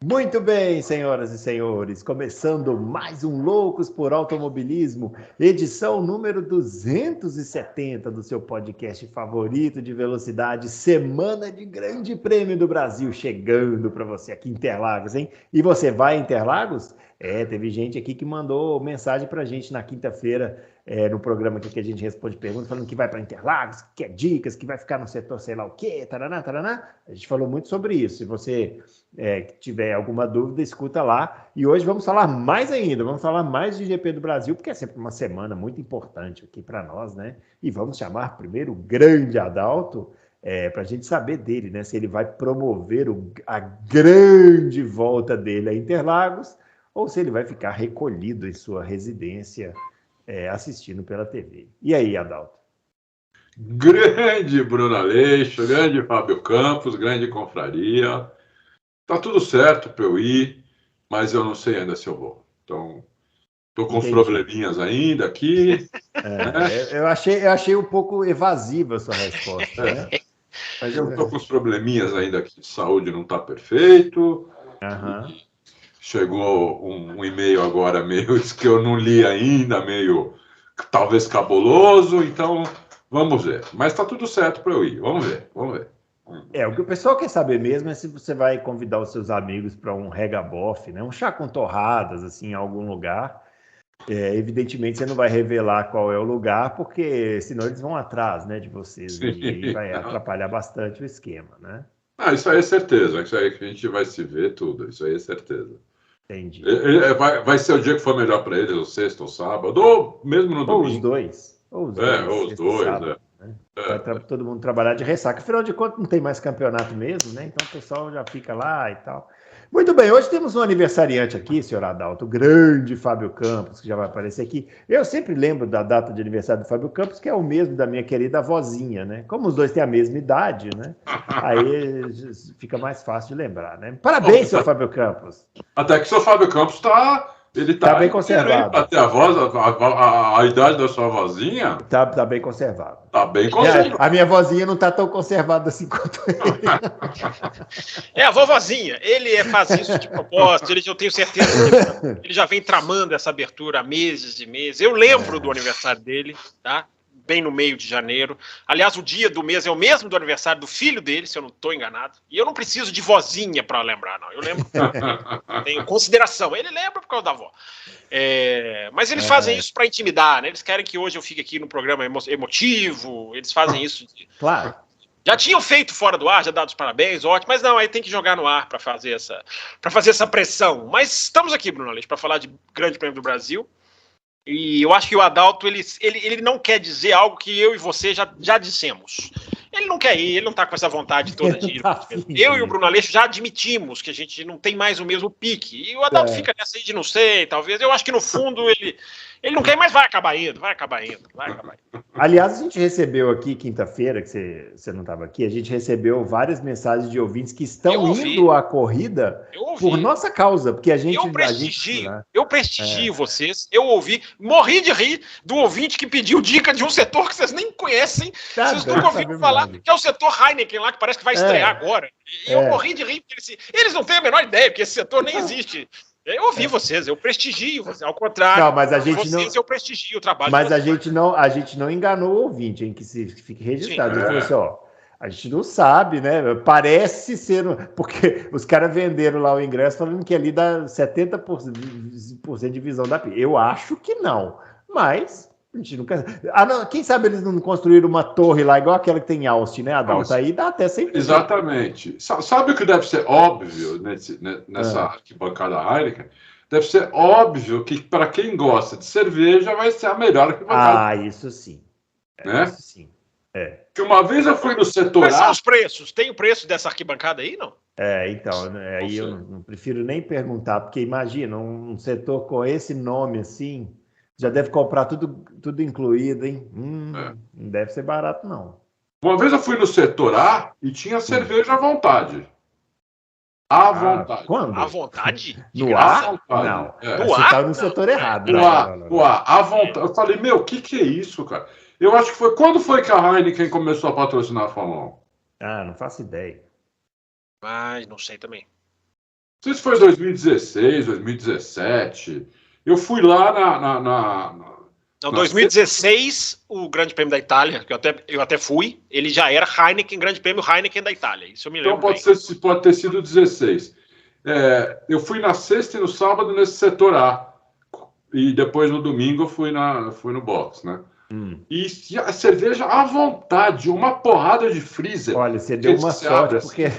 Muito bem, senhoras e senhores, começando mais um Loucos por Automobilismo, edição número 270 do seu podcast favorito de velocidade, semana de Grande Prêmio do Brasil, chegando para você aqui em Interlagos, hein? E você vai a Interlagos? Teve gente aqui que mandou mensagem para a gente na quinta-feira, no programa aqui que a gente responde perguntas, falando que vai para Interlagos, que quer dicas, que vai ficar no setor sei lá o quê, taraná, taraná. A gente falou muito sobre isso. Se você tiver alguma dúvida, escuta lá. E hoje vamos falar mais ainda, vamos falar mais de GP do Brasil, porque é sempre uma semana muito importante aqui para nós, né? E vamos chamar primeiro o grande Adalto, para a gente saber dele, né? Se ele vai promover a grande volta dele a Interlagos, ou se ele vai ficar recolhido em sua residência, assistindo pela TV. E aí, Adalto? Grande Bruno Aleixo, grande Fábio Campos, grande confraria. Tá tudo certo para eu ir, mas eu não sei ainda se eu vou. Então, tô com uns probleminhas ainda aqui. Eu achei um pouco evasiva a sua resposta, né? Mas eu tô com uns probleminhas ainda aqui de saúde, não tá perfeito. Chegou um e-mail agora meio que eu não li ainda, meio talvez cabuloso, então vamos ver. Mas tá tudo certo para eu ir, vamos ver. O que o pessoal quer saber mesmo é se você vai convidar os seus amigos para um regabof, né? Um chá com torradas, assim, em algum lugar. Evidentemente, você não vai revelar qual é o lugar, porque senão eles vão atrás, né, de vocês. Sim. E aí vai atrapalhar bastante o esquema, né? Isso aí é certeza. Isso aí que a gente vai se ver tudo. Isso aí é certeza. Entendi. Vai ser o dia que for melhor para eles, o sexta ou sábado, ou mesmo no domingo. Ou os dois. Ou os dois, sábado, né? Vai todo mundo trabalhar de ressaca. Afinal de contas, não tem mais campeonato mesmo, né? Então o pessoal já fica lá e tal. Muito bem, hoje temos um aniversariante aqui, senhor Adalto, o grande Fábio Campos, que já vai aparecer aqui. Eu sempre lembro da data de aniversário do Fábio Campos, que é o mesmo da minha querida vozinha, né? Como os dois têm a mesma idade, né? Aí fica mais fácil de lembrar, né? Parabéns, senhor Fábio Campos. Até que o senhor Fábio Campos ele tá bem conservado. Até a voz, a idade da sua vozinha. Tá bem conservado. Tá bem conservado. A minha vozinha não tá tão conservada assim quanto ele. A vovozinha. Ele faz isso de propósito. Eu tenho certeza que ele já vem tramando essa abertura há meses e meses. Eu lembro do aniversário dele, tá? Bem no meio de janeiro. Aliás, o dia do mês é o mesmo do aniversário do filho dele, se eu não estou enganado. E eu não preciso de vozinha para lembrar, não. Eu lembro. Tenho consideração. Ele lembra por causa da avó. Mas eles fazem isso para intimidar, né? Eles querem que hoje eu fique aqui no programa emotivo. Eles fazem isso. Claro. Já tinham feito fora do ar, já dado os parabéns, ótimo. Mas não, aí tem que jogar no ar para fazer essa pressão. Mas estamos aqui, Bruno Aleixo, para falar de Grande Prêmio do Brasil. E eu acho que o Adalto, ele não quer dizer algo que eu e você já dissemos. Ele não quer ir, ele não está com essa vontade toda de ir. Eu e o Bruno Aleixo já admitimos que a gente não tem mais o mesmo pique. E o Adalto fica nessa aí de não sei, talvez. Eu acho que no fundo ele não quer, mas vai acabar indo. Aliás, a gente recebeu aqui, quinta-feira, que você não estava aqui, a gente recebeu várias mensagens de ouvintes que estão indo à corrida por nossa causa, porque a gente... Eu prestigio vocês, eu ouvi, morri de rir do ouvinte que pediu dica de um setor que vocês nem conhecem, vocês nunca ouviram falar, que é o setor Heineken lá, que parece que vai estrear agora. Eu morri de rir, porque eles não têm a menor ideia, porque esse setor nem existe. Eu ouvi vocês, eu prestigio vocês, ao contrário. Não, mas a gente eu prestigio o trabalho. Mas a gente não enganou o ouvinte, hein, que fique registrado. Ele falou assim, a gente não sabe, né? Parece ser... Porque os caras venderam lá o ingresso falando que ali dá 70% de visão da pista. Eu acho que não, mas... A gente nunca... quem sabe eles não construíram uma torre lá, igual aquela que tem em Austin, né, Adalto? Aí dá até 100%. Exatamente. Sabe o que deve ser óbvio nessa arquibancada Heineken? Deve ser óbvio que, para quem gosta de cerveja, vai ser a melhor arquibancada. Isso sim. Né? Isso sim. Que uma vez eu fui no setor... Quais são os preços? Tem o preço dessa arquibancada aí, não? Então, aí eu não prefiro nem perguntar, porque imagina, um setor com esse nome assim... Já deve comprar tudo incluído, hein? Não deve ser barato, não. Uma vez eu fui no setor A e tinha cerveja à vontade. À vontade. Quando? À vontade? No A? Não. Você está no setor errado. No A, à vontade. Eu falei, o que é isso, cara? Eu acho que foi... Quando foi que a Heineken começou a patrocinar a Fórmula 1? Não faço ideia. Mas não sei também. sei se foi 2016, 2017. Eu fui lá Não, 2016, o Grande Prêmio da Itália, que eu até fui, ele já era Heineken, Grande Prêmio Heineken da Itália. Isso eu me lembro. Então pode ter sido 16. Eu fui na sexta e no sábado nesse setor A. E depois no domingo eu fui no box, né? E a cerveja à vontade, uma porrada de freezer. Olha, você deu uma sorte, porque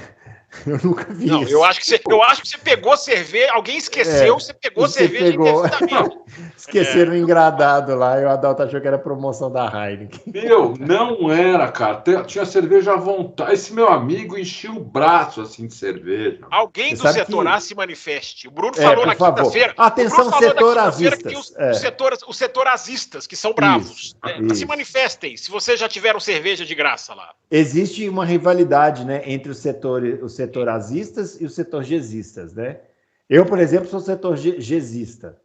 eu nunca vi não, isso. Eu acho que você pegou cerveja, alguém esqueceu, você pegou cerveja indevidamente. Esqueceram o engradado lá, e o Adalto achou que era promoção da Heineken. Não era, cara. Tinha cerveja à vontade. Esse meu amigo enchia o braço, assim, de cerveja. Alguém do setor A se manifeste. O Bruno falou na quinta-feira. Atenção, setorazistas. Os setorazistas, que são bravos. Se manifestem, se vocês já tiveram cerveja de graça lá. Existe uma rivalidade, né, entre os setorazistas e os setor Gsistas, né? Eu, por exemplo, sou setor Gsista.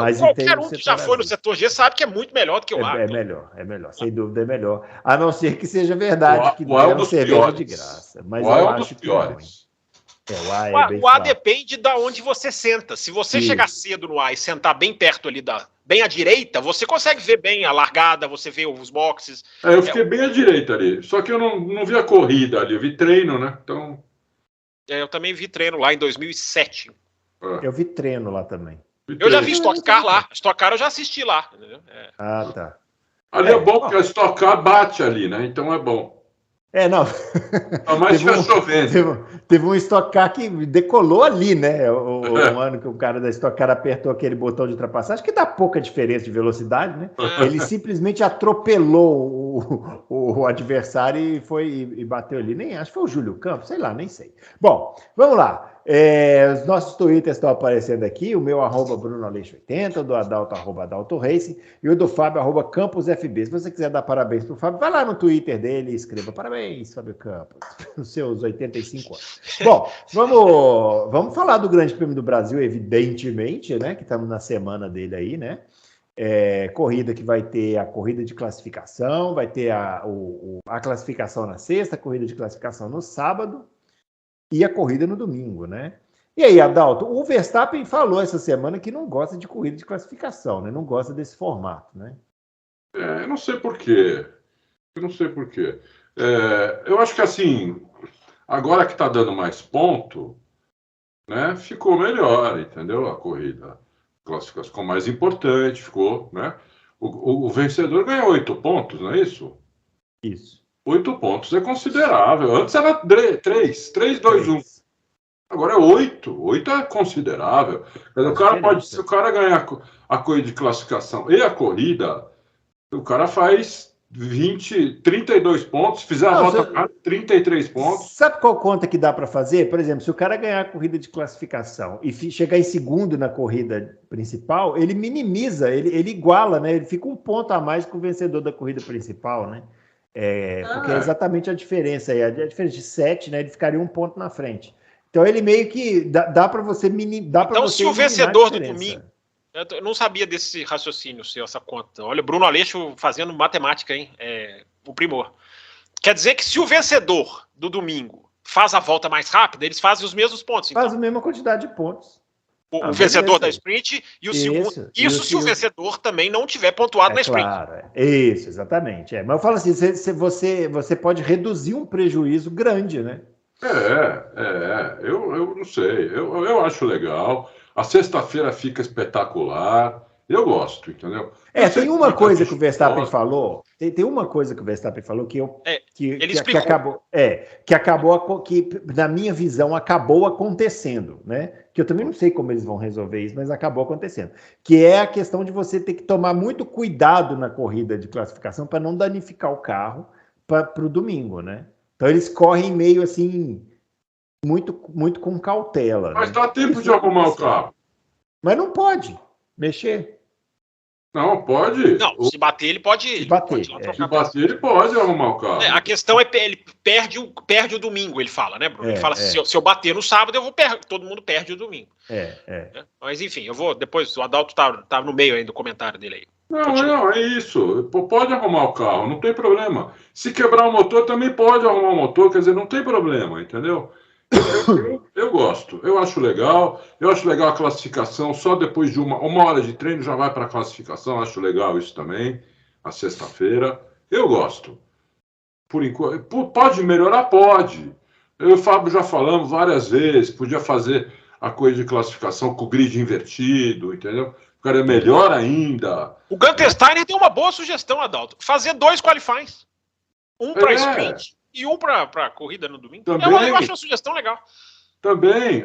Mas qualquer um que já foi no setor G sabe que é muito melhor do que o A. É melhor, sem dúvida é melhor. A não ser que seja verdade, que deram cerveja de graça. Mas o A é um dos piores. O A depende de onde você senta. Se você chegar cedo no A e sentar bem perto ali, bem à direita, você consegue ver bem a largada, você vê os boxes. Eu fiquei bem à direita ali. Só que eu não vi a corrida ali, eu vi treino, né? Então... eu também vi treino lá em 2007. Eu vi treino lá também. Eu já vi Stock Car lá. Stock Car eu já assisti lá. Tá. Ali é bom porque a Stock Car bate ali, né? Então é bom. Não. Mas fica chovendo. Teve um Stock Car que decolou ali, né? Um ano que o cara da Stock Car apertou aquele botão de ultrapassagem, que dá pouca diferença de velocidade, né? Ele simplesmente atropelou o adversário e bateu ali. Nem acho que foi o Júlio Campos, sei lá, nem sei. Bom, vamos lá. Os nossos twitters estão aparecendo aqui, o meu @BrunoAleixo80, o do Adalto @AdaltoRacing e o do Fábio @CamposFB. Se você quiser dar parabéns para o Fábio, vai lá no Twitter dele e escreva parabéns, Fábio Campos, nos seus 85 anos. Bom, vamos falar do Grande Prêmio do Brasil, evidentemente, né? Que estamos na semana dele aí, né? Corrida que vai ter a corrida de classificação, vai ter a classificação na sexta, a corrida de classificação no sábado, e a corrida no domingo, né? E aí, Adalto, o Verstappen falou essa semana que não gosta de corrida de classificação, né? Não gosta desse formato, né? Eu não sei por quê. Eu acho que, assim, agora que está dando mais ponto, né? Ficou melhor, entendeu? A corrida. A classificação ficou mais importante, ficou, né? O vencedor ganhou 8 pontos, não é isso? Isso. 8 pontos é considerável. Antes era 3, 2, 1. Agora é 8. 8 é considerável. Se o cara ganhar a corrida de classificação e a corrida, o cara faz 32 pontos. Se fizer a volta, 33 pontos. Sabe qual conta que dá para fazer? Por exemplo, se o cara ganhar a corrida de classificação e chegar em segundo na corrida principal, ele minimiza, ele iguala, né? Ele fica um ponto a mais que o vencedor da corrida principal, né? Porque é exatamente a diferença aí. A diferença de 7, né? Ele ficaria um ponto na frente. Então ele meio que dá para você minimizar. Então, se o vencedor do domingo. Eu não sabia desse raciocínio seu, essa conta. Olha, Bruno Aleixo fazendo matemática, hein? O primor. Quer dizer que se o vencedor do domingo faz a volta mais rápida, eles fazem os mesmos pontos. Então. Faz a mesma quantidade de pontos. O vencedor da sprint e o segundo. Isso se o vencedor também não tiver pontuado na sprint. Claro, isso, exatamente. Mas eu falo assim, você pode reduzir um prejuízo grande, né? Eu não sei. Eu acho legal. A sexta-feira fica espetacular. Eu gosto, entendeu? Tem uma coisa que o Verstappen falou. Tem uma coisa que o Verstappen falou que na minha visão acabou acontecendo, né? Que eu também não sei como eles vão resolver isso, mas acabou acontecendo. Que é a questão de você ter que tomar muito cuidado na corrida de classificação para não danificar o carro para o domingo, né? Então eles correm meio assim, muito, muito com cautela. Mas dá tempo de arrumar o carro. Mas não pode mexer. Não, pode. Não, se bater, ele pode. Se bater, ele pode arrumar o carro. A questão é que ele perde o domingo, ele fala, né, Bruno? Ele fala assim, se eu bater no sábado, todo mundo perde o domingo. Mas enfim, depois, o Adalto tá no meio aí do comentário dele aí. Não, é isso. Pode arrumar o carro, não tem problema. Se quebrar o motor, também pode arrumar o motor, quer dizer, não tem problema, entendeu? Eu gosto, eu acho legal a classificação, só depois de uma hora de treino já vai para a classificação, acho legal isso também, a sexta-feira. Eu gosto. Por enquanto, pode melhorar? Pode. Eu e o Fábio já falamos várias vezes, podia fazer a coisa de classificação com o grid invertido, entendeu? Ficaria melhor ainda. O Gunter Steiner tem uma boa sugestão, Adalto. Fazer 2 qualifies. Um para sprint e um para corrida no domingo. Eu acho uma sugestão legal. Também,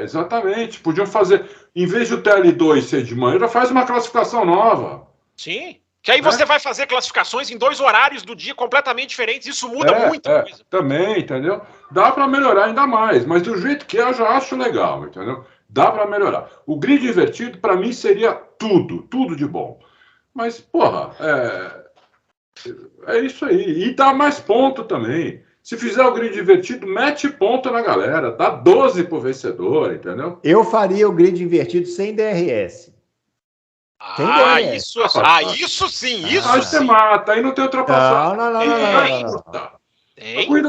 exatamente. Podiam fazer, em vez de o TL2 ser de manhã, já faz uma classificação nova. Sim. Que aí você vai fazer classificações em 2 horários do dia completamente diferentes. Isso muda muita coisa. Também, entendeu? Dá para melhorar ainda mais, mas do jeito que eu já acho legal, entendeu? Dá para melhorar. O grid invertido, para mim, seria tudo de bom. Mas, porra, é isso aí. E dá mais ponto também. Se fizer o grid invertido, mete ponto na galera. Dá 12 pro vencedor, entendeu? Eu faria o grid invertido sem DRS. Isso sim. Aí você mata, aí não tem ultrapassagem.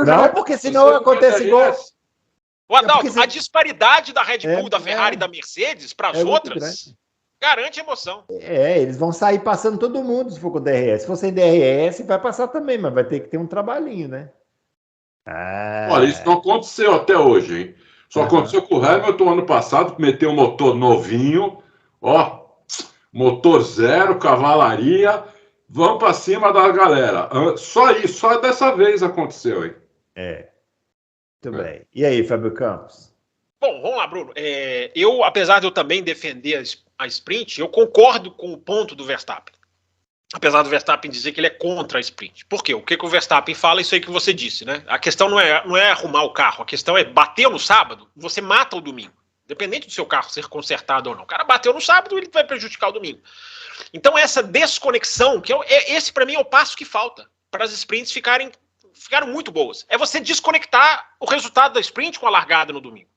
Não, porque senão acontece igual... O Adalto, a disparidade da Red Bull, da Ferrari e da Mercedes para as outras garante emoção. Eles vão sair passando todo mundo se for com DRS. Se for sem DRS, vai passar também, mas vai ter que ter um trabalhinho, né? Olha, isso não aconteceu até hoje, hein? Só aconteceu com o Hamilton ano passado, que meteu um motor novinho, motor 0, cavalaria, vamos para cima da galera. Só isso, só dessa vez aconteceu, hein? Muito bem. E aí, Fábio Campos? Bom, vamos lá, Bruno. Apesar de eu também defender a sprint, eu concordo com o ponto do Verstappen. Apesar do Verstappen dizer que ele é contra a sprint. Por quê? O que o Verstappen fala é isso aí que você disse, né? A questão não é arrumar o carro, a questão é bater no sábado, você mata o domingo. Independente do seu carro ser consertado ou não. O cara bateu no sábado, ele vai prejudicar o domingo. Então essa desconexão, esse para mim é o passo que falta para as sprints ficaram muito boas. É você desconectar o resultado da sprint com a largada no domingo.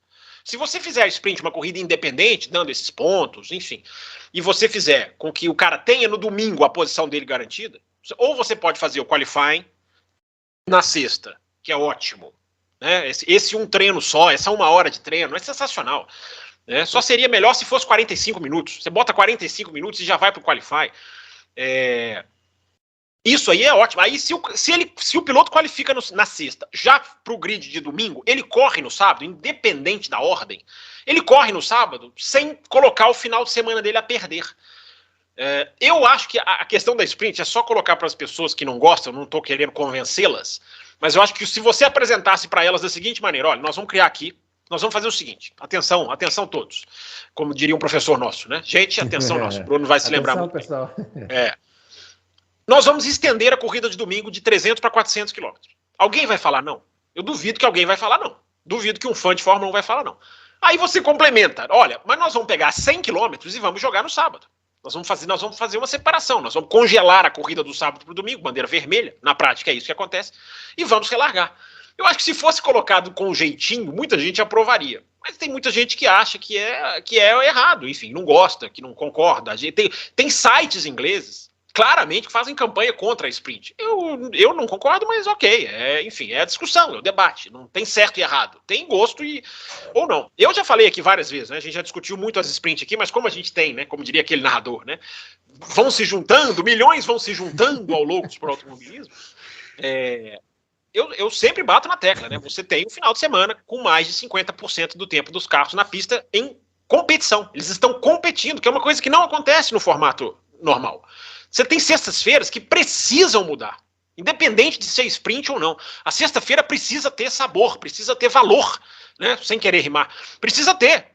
Se você fizer a sprint uma corrida independente, dando esses pontos, enfim, e você fizer com que o cara tenha no domingo a posição dele garantida, ou você pode fazer o qualifying na sexta, que é ótimo, né? Esse um treino só, essa 1 hora de treino, é sensacional. Né? Só seria melhor se fosse 45 minutos. Você bota 45 minutos e já vai para o qualify. Isso aí é ótimo. Aí se o piloto qualifica na sexta, já para o grid de domingo, ele corre no sábado, independente da ordem, ele corre no sábado sem colocar o final de semana dele a perder. Eu acho que a questão da sprint é só colocar para as pessoas que não gostam, não estou querendo convencê-las, mas eu acho que se você apresentasse para elas da seguinte maneira, olha, nós vamos criar aqui, nós vamos fazer o seguinte, atenção todos, como diria um professor nosso, né? Gente, atenção nosso, Bruno vai se lembrar muito pessoal. Nós vamos estender a corrida de domingo de 300 para 400 quilômetros. Alguém vai falar não? Eu duvido que alguém vai falar não. Duvido que um fã de Fórmula 1 vai falar não. Aí você complementa, olha, mas nós vamos pegar 100 quilômetros e vamos jogar no sábado. Nós vamos fazer uma separação, nós vamos congelar a corrida do sábado para o domingo, bandeira vermelha, na prática é isso que acontece, e vamos relargar. Eu acho que se fosse colocado com um jeitinho, muita gente aprovaria. Mas tem muita gente que acha que é errado, enfim, não gosta, que não concorda. Tem sites ingleses, claramente, que fazem campanha contra a sprint. Eu não concordo, mas ok. Enfim, é a discussão, é o debate. Não tem certo e errado. Tem gosto ou não. Eu já falei aqui várias vezes, né? A gente já discutiu muito as sprints aqui, mas como a gente tem, né? Como diria aquele narrador, né? Vão se juntando, milhões vão se juntando ao Loucos por Automobilismo. Eu sempre bato na tecla, né? Você tem um final de semana com mais de 50% do tempo dos carros na pista em competição. Eles estão competindo, que é uma coisa que não acontece no formato normal. Você tem sextas-feiras que precisam mudar, independente de ser sprint ou não. A sexta-feira precisa ter sabor, precisa ter valor, né? Sem querer rimar.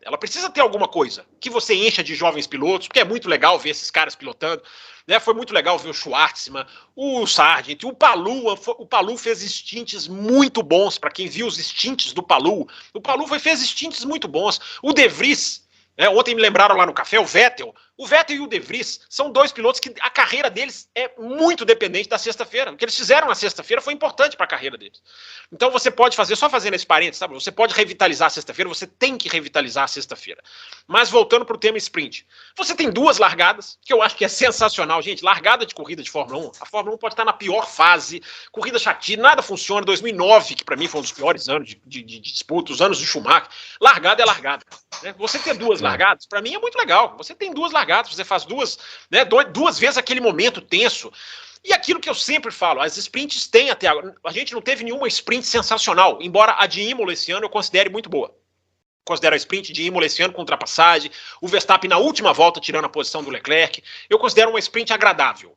Ela precisa ter alguma coisa que você encha de jovens pilotos, porque é muito legal ver esses caras pilotando. Né? Foi muito legal ver o Schwartzman, o Sargent, o Palou fez stints muito bons, para quem viu os stints do Palou. O Palou fez stints muito bons. O De Vries, ontem me lembraram lá no café, o Vettel O Vettel e o De Vries são dois pilotos que a carreira deles é muito dependente da sexta-feira. O que eles fizeram na sexta-feira foi importante para a carreira deles. Então você pode fazer, só fazendo esse parênteses, sabe? Você pode revitalizar a sexta-feira, você tem que revitalizar a sexta-feira. Mas voltando para o tema sprint. Você tem duas largadas, que eu acho que é sensacional, gente. Largada de corrida de Fórmula 1. A Fórmula 1 pode estar na pior fase, corrida chatinha, nada funciona. 2009, que para mim foi um dos piores anos de disputa, os anos do Schumacher. Largada é largada. Né? Você ter duas largadas, para mim é muito legal. Você tem duas largadas, você faz duas, né, duas vezes aquele momento tenso. E aquilo que eu sempre falo, as sprints têm até agora. A gente não teve nenhuma sprint sensacional, embora a de Imola esse ano eu considere muito boa. Considero a sprint de Imola esse ano com ultrapassagem, o Verstappen na última volta tirando a posição do Leclerc. Eu considero uma sprint agradável.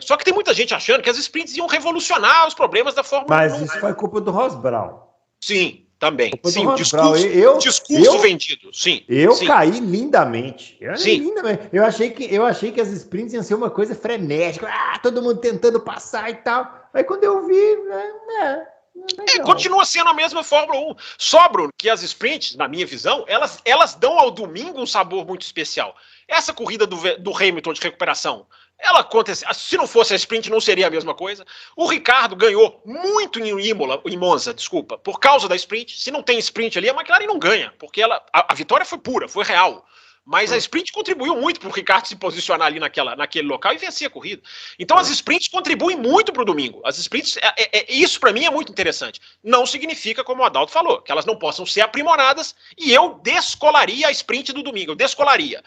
Só que tem muita gente achando que as sprints iam revolucionar os problemas da Fórmula 1. Mas isso foi culpa do Ross Brown. Sim. Também. Sim, o discurso vendido. Sim. Eu caí lindamente. Eu achei que as sprints iam ser uma coisa frenética. Todo mundo tentando passar e tal. Aí quando eu vi, continua sendo a mesma Fórmula 1. Só, Bruno, que as sprints, na minha visão, elas dão ao domingo um sabor muito especial. Essa corrida do Hamilton de recuperação, ela aconteceu. Se não fosse a sprint, não seria a mesma coisa. O Ricardo ganhou muito em Monza, por causa da sprint. Se não tem sprint ali, a McLaren não ganha, porque a vitória foi pura, foi real. Mas a sprint contribuiu muito para o Ricardo se posicionar ali naquele local e vencer a corrida. Então as sprints contribuem muito para o domingo. As sprints, isso para mim é muito interessante. Não significa, como o Adalto falou, que elas não possam ser aprimoradas, e eu descolaria a sprint do domingo. Eu descolaria.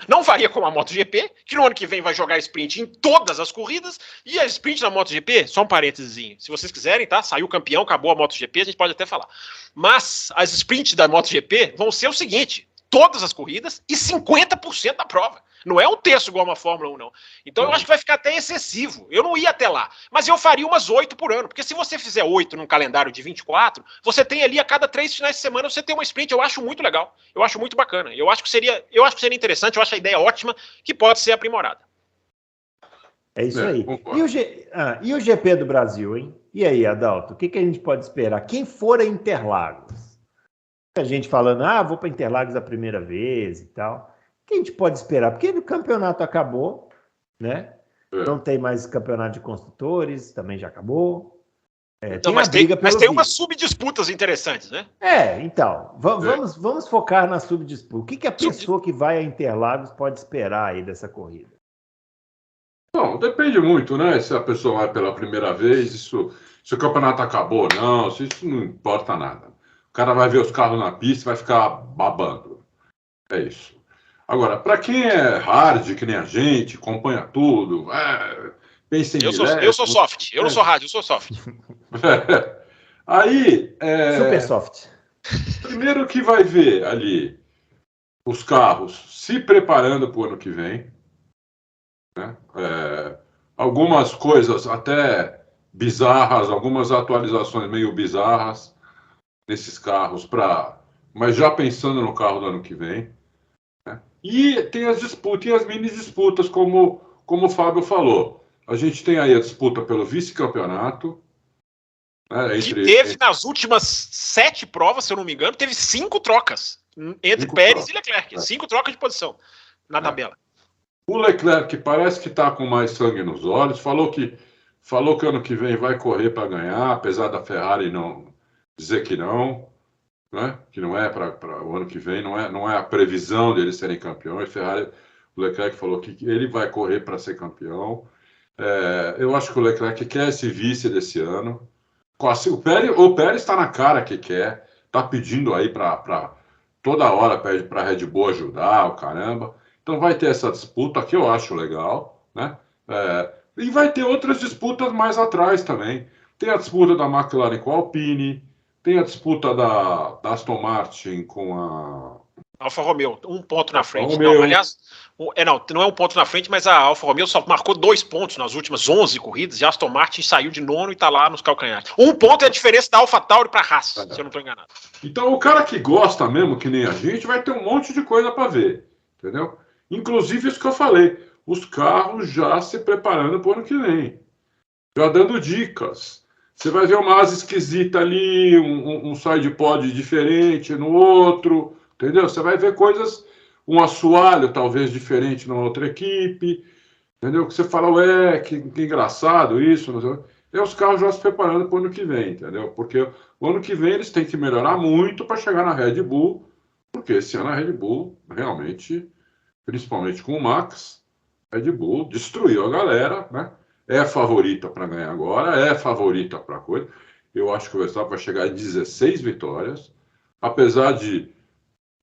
Não faria como a MotoGP, que no ano que vem vai jogar sprint em todas as corridas, e a sprint da MotoGP, só um parênteses, se vocês quiserem, tá? Saiu campeão, acabou a MotoGP, a gente pode até falar. Mas as sprints da MotoGP vão ser o seguinte: todas as corridas e 50% da prova. Não é um terço igual uma Fórmula 1, não. Então eu acho que vai ficar até excessivo. Eu não ia até lá. Mas eu faria umas 8 por ano. Porque se você fizer 8 num calendário de 24, você tem ali a cada 3 finais de semana, você tem uma sprint. Eu acho muito legal. Eu acho muito bacana. Eu acho que seria interessante. Eu acho a ideia ótima, que pode ser aprimorada. É isso aí. E o GP do Brasil, hein? E aí, Adalto? O que a gente pode esperar? Quem for a Interlagos? A gente falando, vou para Interlagos a primeira vez e tal. O que a gente pode esperar? Porque o campeonato acabou, né? Não tem mais campeonato de construtores, também já acabou. Mas tem umas subdisputas interessantes, né? Então, vamos focar na subdisputa. O que a pessoa que vai a Interlagos pode esperar aí dessa corrida? Bom, depende muito, né? Se a pessoa vai pela primeira vez, se o campeonato acabou ou não, isso não importa nada. O cara vai ver os carros na pista e vai ficar babando. É isso. Agora, para quem é hard, que nem a gente, acompanha tudo, pensa em eu sou soft. Eu não sou hard, eu sou soft. Aí... Super soft. Primeiro que vai ver ali os carros se preparando para o ano que vem. Né? Algumas coisas até bizarras, algumas atualizações meio bizarras nesses carros, mas já pensando no carro do ano que vem. Né? E tem as disputas e as mini disputas, como o Fábio falou. A gente tem aí a disputa pelo vice-campeonato. Né, nas últimas 7 provas, se eu não me engano, teve 5 trocas entre Pérez e Leclerc. 5 trocas de posição na tabela. O Leclerc parece que está com mais sangue nos olhos. Falou que ano que vem vai correr para ganhar, apesar da Ferrari não dizer que não, né? Que não é para o ano que vem, não é a previsão deles serem campeões. O Leclerc falou que ele vai correr para ser campeão. Eu acho que o Leclerc quer esse vice desse ano. O Pérez está na cara que quer, está pedindo aí para toda hora pede para a Red Bull ajudar, o caramba. Então vai ter essa disputa que eu acho legal, né? E vai ter outras disputas mais atrás também. Tem a disputa da McLaren com a Alpine, tem a disputa da Aston Martin com a Alfa Romeo, um ponto na frente. Não, aliás, não é um ponto na frente, mas a Alfa Romeo só marcou 2 pontos nas últimas 11 corridas, e a Aston Martin saiu de 9º e está lá nos calcanhares. 1 ponto é a diferença da Alfa Tauri para a Haas, se eu não estou enganado. Então o cara que gosta mesmo, que nem a gente, vai ter um monte de coisa para ver, entendeu? Inclusive isso que eu falei, os carros já se preparando para o ano que vem, já dando dicas. Você vai ver uma asa esquisita ali, um side pod diferente no outro, entendeu? Você vai ver coisas, um assoalho talvez diferente numa outra equipe, entendeu? Que você fala, ué, que engraçado isso, não sei. E os carros já se preparando para o ano que vem, entendeu? Porque o ano que vem eles têm que melhorar muito para chegar na Red Bull, porque esse ano a Red Bull realmente, principalmente com o Max, a Red Bull destruiu a galera, né? É a favorita para ganhar agora, é a favorita para coisa. Eu acho que o Verstappen vai chegar a 16 vitórias, apesar de,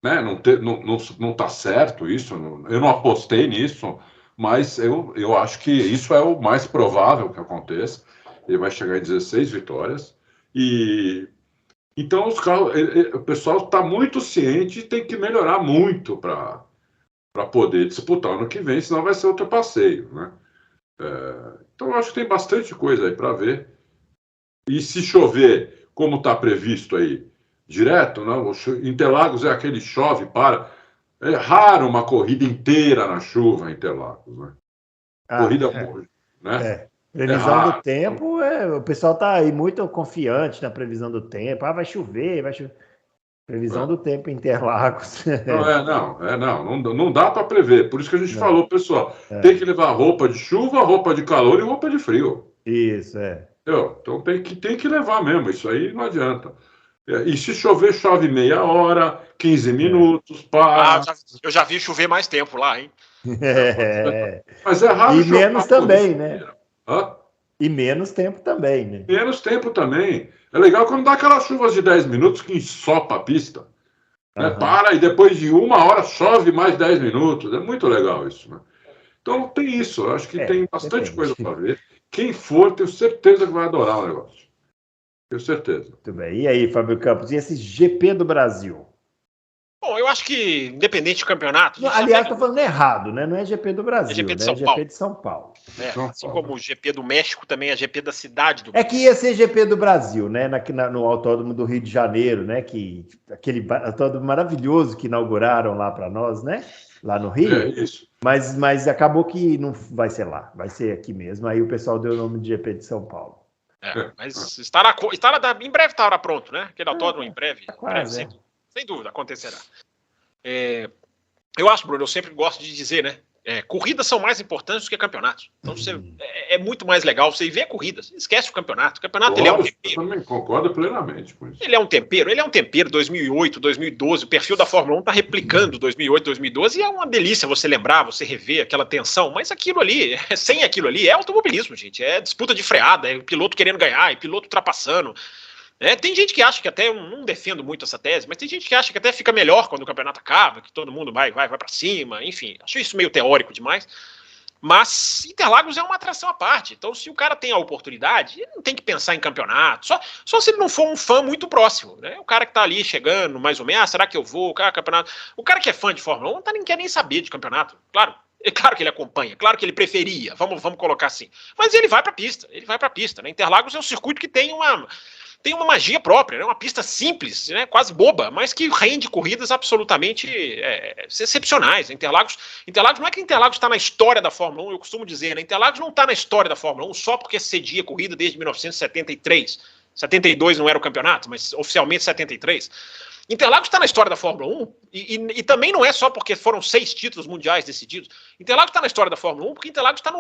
né, não tá certo isso, eu não apostei nisso, mas eu acho que isso é o mais provável que aconteça. Ele vai chegar em 16 vitórias. E então os carros, o pessoal está muito ciente e tem que melhorar muito para poder disputar ano que vem, senão vai ser outro passeio, né? Então eu acho que tem bastante coisa aí para ver. E se chover, como está previsto aí, direto, né? Interlagos é aquele chove para. É raro uma corrida inteira na chuva em Interlagos, né? Corrida, né? Previsão do tempo, o pessoal está aí muito confiante na previsão do tempo. Vai chover, vai chover. Previsão do tempo em Interlagos. Não dá para prever. Por isso que a gente falou, pessoal, tem que levar roupa de chuva, roupa de calor e roupa de frio. Isso, Então tem que levar mesmo, isso aí não adianta. E se chover, chove meia hora, 15 minutos, para. Eu já vi chover mais tempo lá, hein? Mas é raro. E menos também, né? Hã? E menos tempo também, né? Menos tempo também. É legal quando dá aquelas chuvas de 10 minutos que ensopa a pista. Né? Para e depois de 1 hora chove mais 10 minutos. É muito legal isso, né? Então tem isso. Eu acho que tem bastante coisa para ver. Quem for, tenho certeza que vai adorar o negócio. Tenho certeza. Muito bem. E aí, Fábio Campos, e esse GP do Brasil? Bom, eu acho que, independente do campeonato... Aliás, estou falando errado, né? Não é GP do Brasil, é GP de né? São GP Paulo. de São Paulo. Assim como o GP do México, também é GP da cidade do Brasil. É que ia ser GP do Brasil, né? No Autódromo do Rio de Janeiro, né? Aquele autódromo maravilhoso que inauguraram lá para nós, né? Lá no Rio. É isso. Mas acabou que não vai ser lá, vai ser aqui mesmo. Aí o pessoal deu o nome de GP de São Paulo. Mas em breve estará pronto, né? Aquele autódromo em breve. Sem dúvida, acontecerá. Eu acho, Bruno, eu sempre gosto de dizer, né? Corridas são mais importantes do que campeonatos. Então é muito mais legal você ver corridas. Esquece o campeonato. O campeonato ele é um tempero. Eu também concordo plenamente com isso. Ele é um tempero. 2008, 2012, o perfil da Fórmula 1 está replicando 2008, 2012 e é uma delícia você lembrar, você rever aquela tensão. Mas aquilo ali, sem aquilo ali, é automobilismo, gente. É disputa de freada, é piloto querendo ganhar, é piloto ultrapassando. Tem gente que acha que até, eu não defendo muito essa tese, mas tem gente que acha que até fica melhor quando o campeonato acaba, que todo mundo vai para cima, enfim, acho isso meio teórico demais, mas Interlagos é uma atração à parte, então se o cara tem a oportunidade, ele não tem que pensar em campeonato, só se ele não for um fã muito próximo, né? O cara que tá ali chegando, mais ou menos, será que eu vou, campeonato, o cara que é fã de Fórmula 1 não quer nem saber de campeonato, claro. É claro que ele acompanha, claro que ele preferia, vamos colocar assim, mas ele vai para a pista, né? Interlagos é um circuito que tem uma magia própria, né? Uma pista simples, né? Quase boba, mas que rende corridas absolutamente excepcionais. Interlagos não é que Interlagos está na história da Fórmula 1, eu costumo dizer, né? Interlagos não está na história da Fórmula 1 só porque cedia corrida desde 1973. 72 não era o campeonato, mas oficialmente 73. Interlagos está na história da Fórmula 1 e também não é só porque foram 6 títulos mundiais decididos. Interlagos está na história da Fórmula 1 porque Interlagos está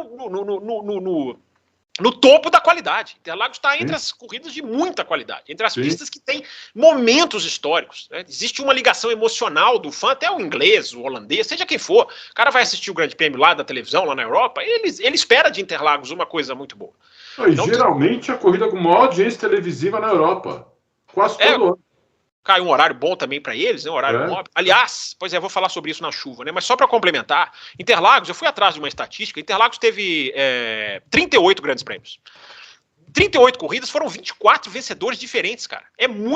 no topo da qualidade. Interlagos está entre as corridas de muita qualidade, entre as pistas que têm momentos históricos. Né? Existe uma ligação emocional do fã, até o inglês, o holandês, seja quem for. O cara vai assistir o Grande Prêmio lá da televisão, lá na Europa, ele espera de Interlagos uma coisa muito boa. Então, geralmente a corrida com maior audiência televisiva na Europa. Quase todo ano. Cai um horário bom também para eles, né? Um horário móvel. Aliás, vou falar sobre isso na chuva, né? Mas só para complementar, Interlagos, eu fui atrás de uma estatística, Interlagos teve 38 grandes prêmios. 38 corridas, foram 24 vencedores diferentes, cara.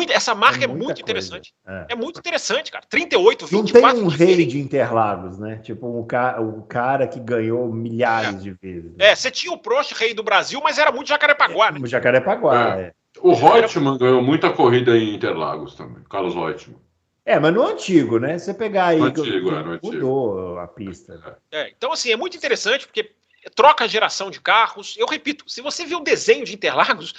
Essa marca é muito interessante. É muito interessante, cara. 38, 24 não tem um rei de Interlagos, né? Tipo um cara que ganhou milhares de vezes. Né? Você tinha o Prost, rei do Brasil, mas era muito Jacarepaguá, né? Jacarepaguá, O Reutemann ganhou muita corrida em Interlagos também, Carlos Reutemann. Mas no antigo, né? Você pegar aí, no antigo. Mudou a pista. Então, assim, é muito interessante, porque troca a geração de carros. Eu repito, se você vê o desenho de Interlagos,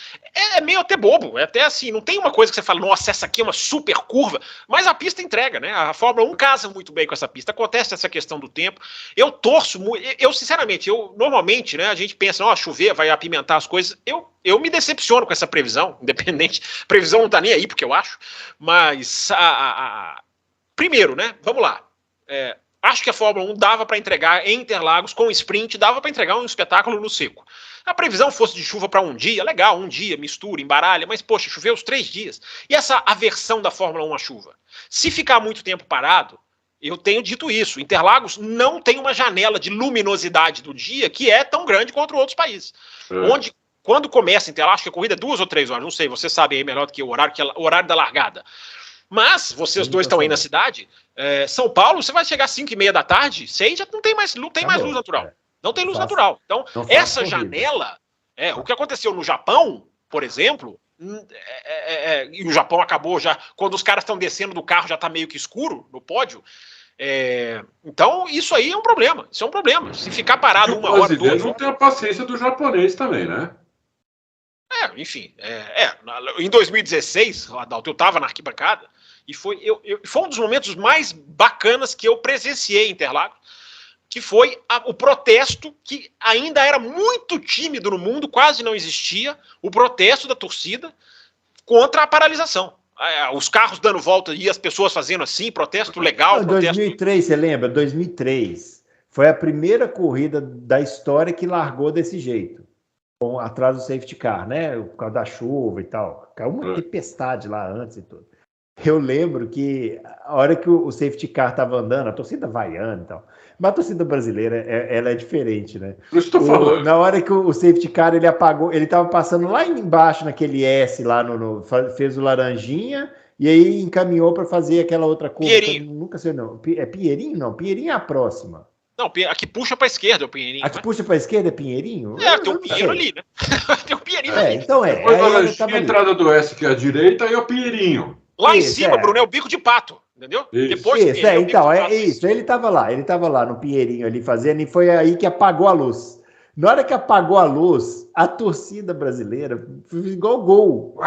é meio até bobo. É até assim, não tem uma coisa que você fala, nossa, essa aqui é uma super curva, mas a pista entrega, né? A Fórmula 1 casa muito bem com essa pista. Acontece essa questão do tempo. Eu torço muito. Eu sinceramente, normalmente, né, a gente pensa, chover, vai apimentar as coisas. Eu me decepciono com essa previsão, independente. A previsão não tá nem aí, porque eu acho. Mas, primeiro, né? Vamos lá. Acho que a Fórmula 1 dava para entregar em Interlagos, com sprint, dava para entregar um espetáculo no seco. A previsão fosse de chuva para um dia, legal, um dia, mistura, embaralha, mas, poxa, choveu os 3 dias. E essa aversão da Fórmula 1 à chuva? Se ficar muito tempo parado, eu tenho dito isso, Interlagos não tem uma janela de luminosidade do dia que é tão grande quanto outros países. Onde, quando começa Interlagos, acho que a corrida é 2 ou 3 horas, não sei, você sabe aí melhor do que o horário da largada. Mas, vocês dois estão aí na cidade, São Paulo, você vai chegar às 5h30 da tarde, 6 já não tem mais luz natural. Não tem luz natural. Então, essa janela, o que aconteceu no Japão, por exemplo, e o Japão acabou já, quando os caras estão descendo do carro, já está meio que escuro no pódio. Então, isso aí é um problema. Isso é um problema. Se ficar parado uma hora, 2 horas... não tem a paciência do japonês também, né? Enfim. Em 2016, Adalto, eu estava na arquibancada, e foi um dos momentos mais bacanas que eu presenciei em Interlagos, que foi o protesto, que ainda era muito tímido no mundo, quase não existia, o protesto da torcida contra a paralisação. Os carros dando volta e as pessoas fazendo assim, protesto legal. 2003, você lembra? 2003. Foi a primeira corrida da história que largou desse jeito, atrás do safety car, né? Por causa da chuva e tal. Caiu uma tempestade lá antes e tudo. Eu lembro que a hora que o safety car estava andando, a torcida vaiando e tal, mas a torcida brasileira, ela é diferente, né? Na hora que o safety car, ele apagou, ele estava passando lá embaixo naquele S, lá fez o laranjinha, e aí encaminhou para fazer aquela outra curva. Pinheirinho. Nunca sei não. É Pinheirinho? Não, Pinheirinho é a próxima. Não, a que puxa para a esquerda é o Pinheirinho. A que puxa para a esquerda é Pinheirinho? Tem um Pinheiro ali, né? Tem um Pinheirinho ali. Então Depois a entrada do S, que é a direita, e o Pinheirinho. Lá em cima, Bruno, é o bico de pato, entendeu? Depois isso. Ele estava lá no Pinheirinho ali fazendo, e foi aí que apagou a luz. Na hora que apagou a luz, a torcida brasileira igual gol.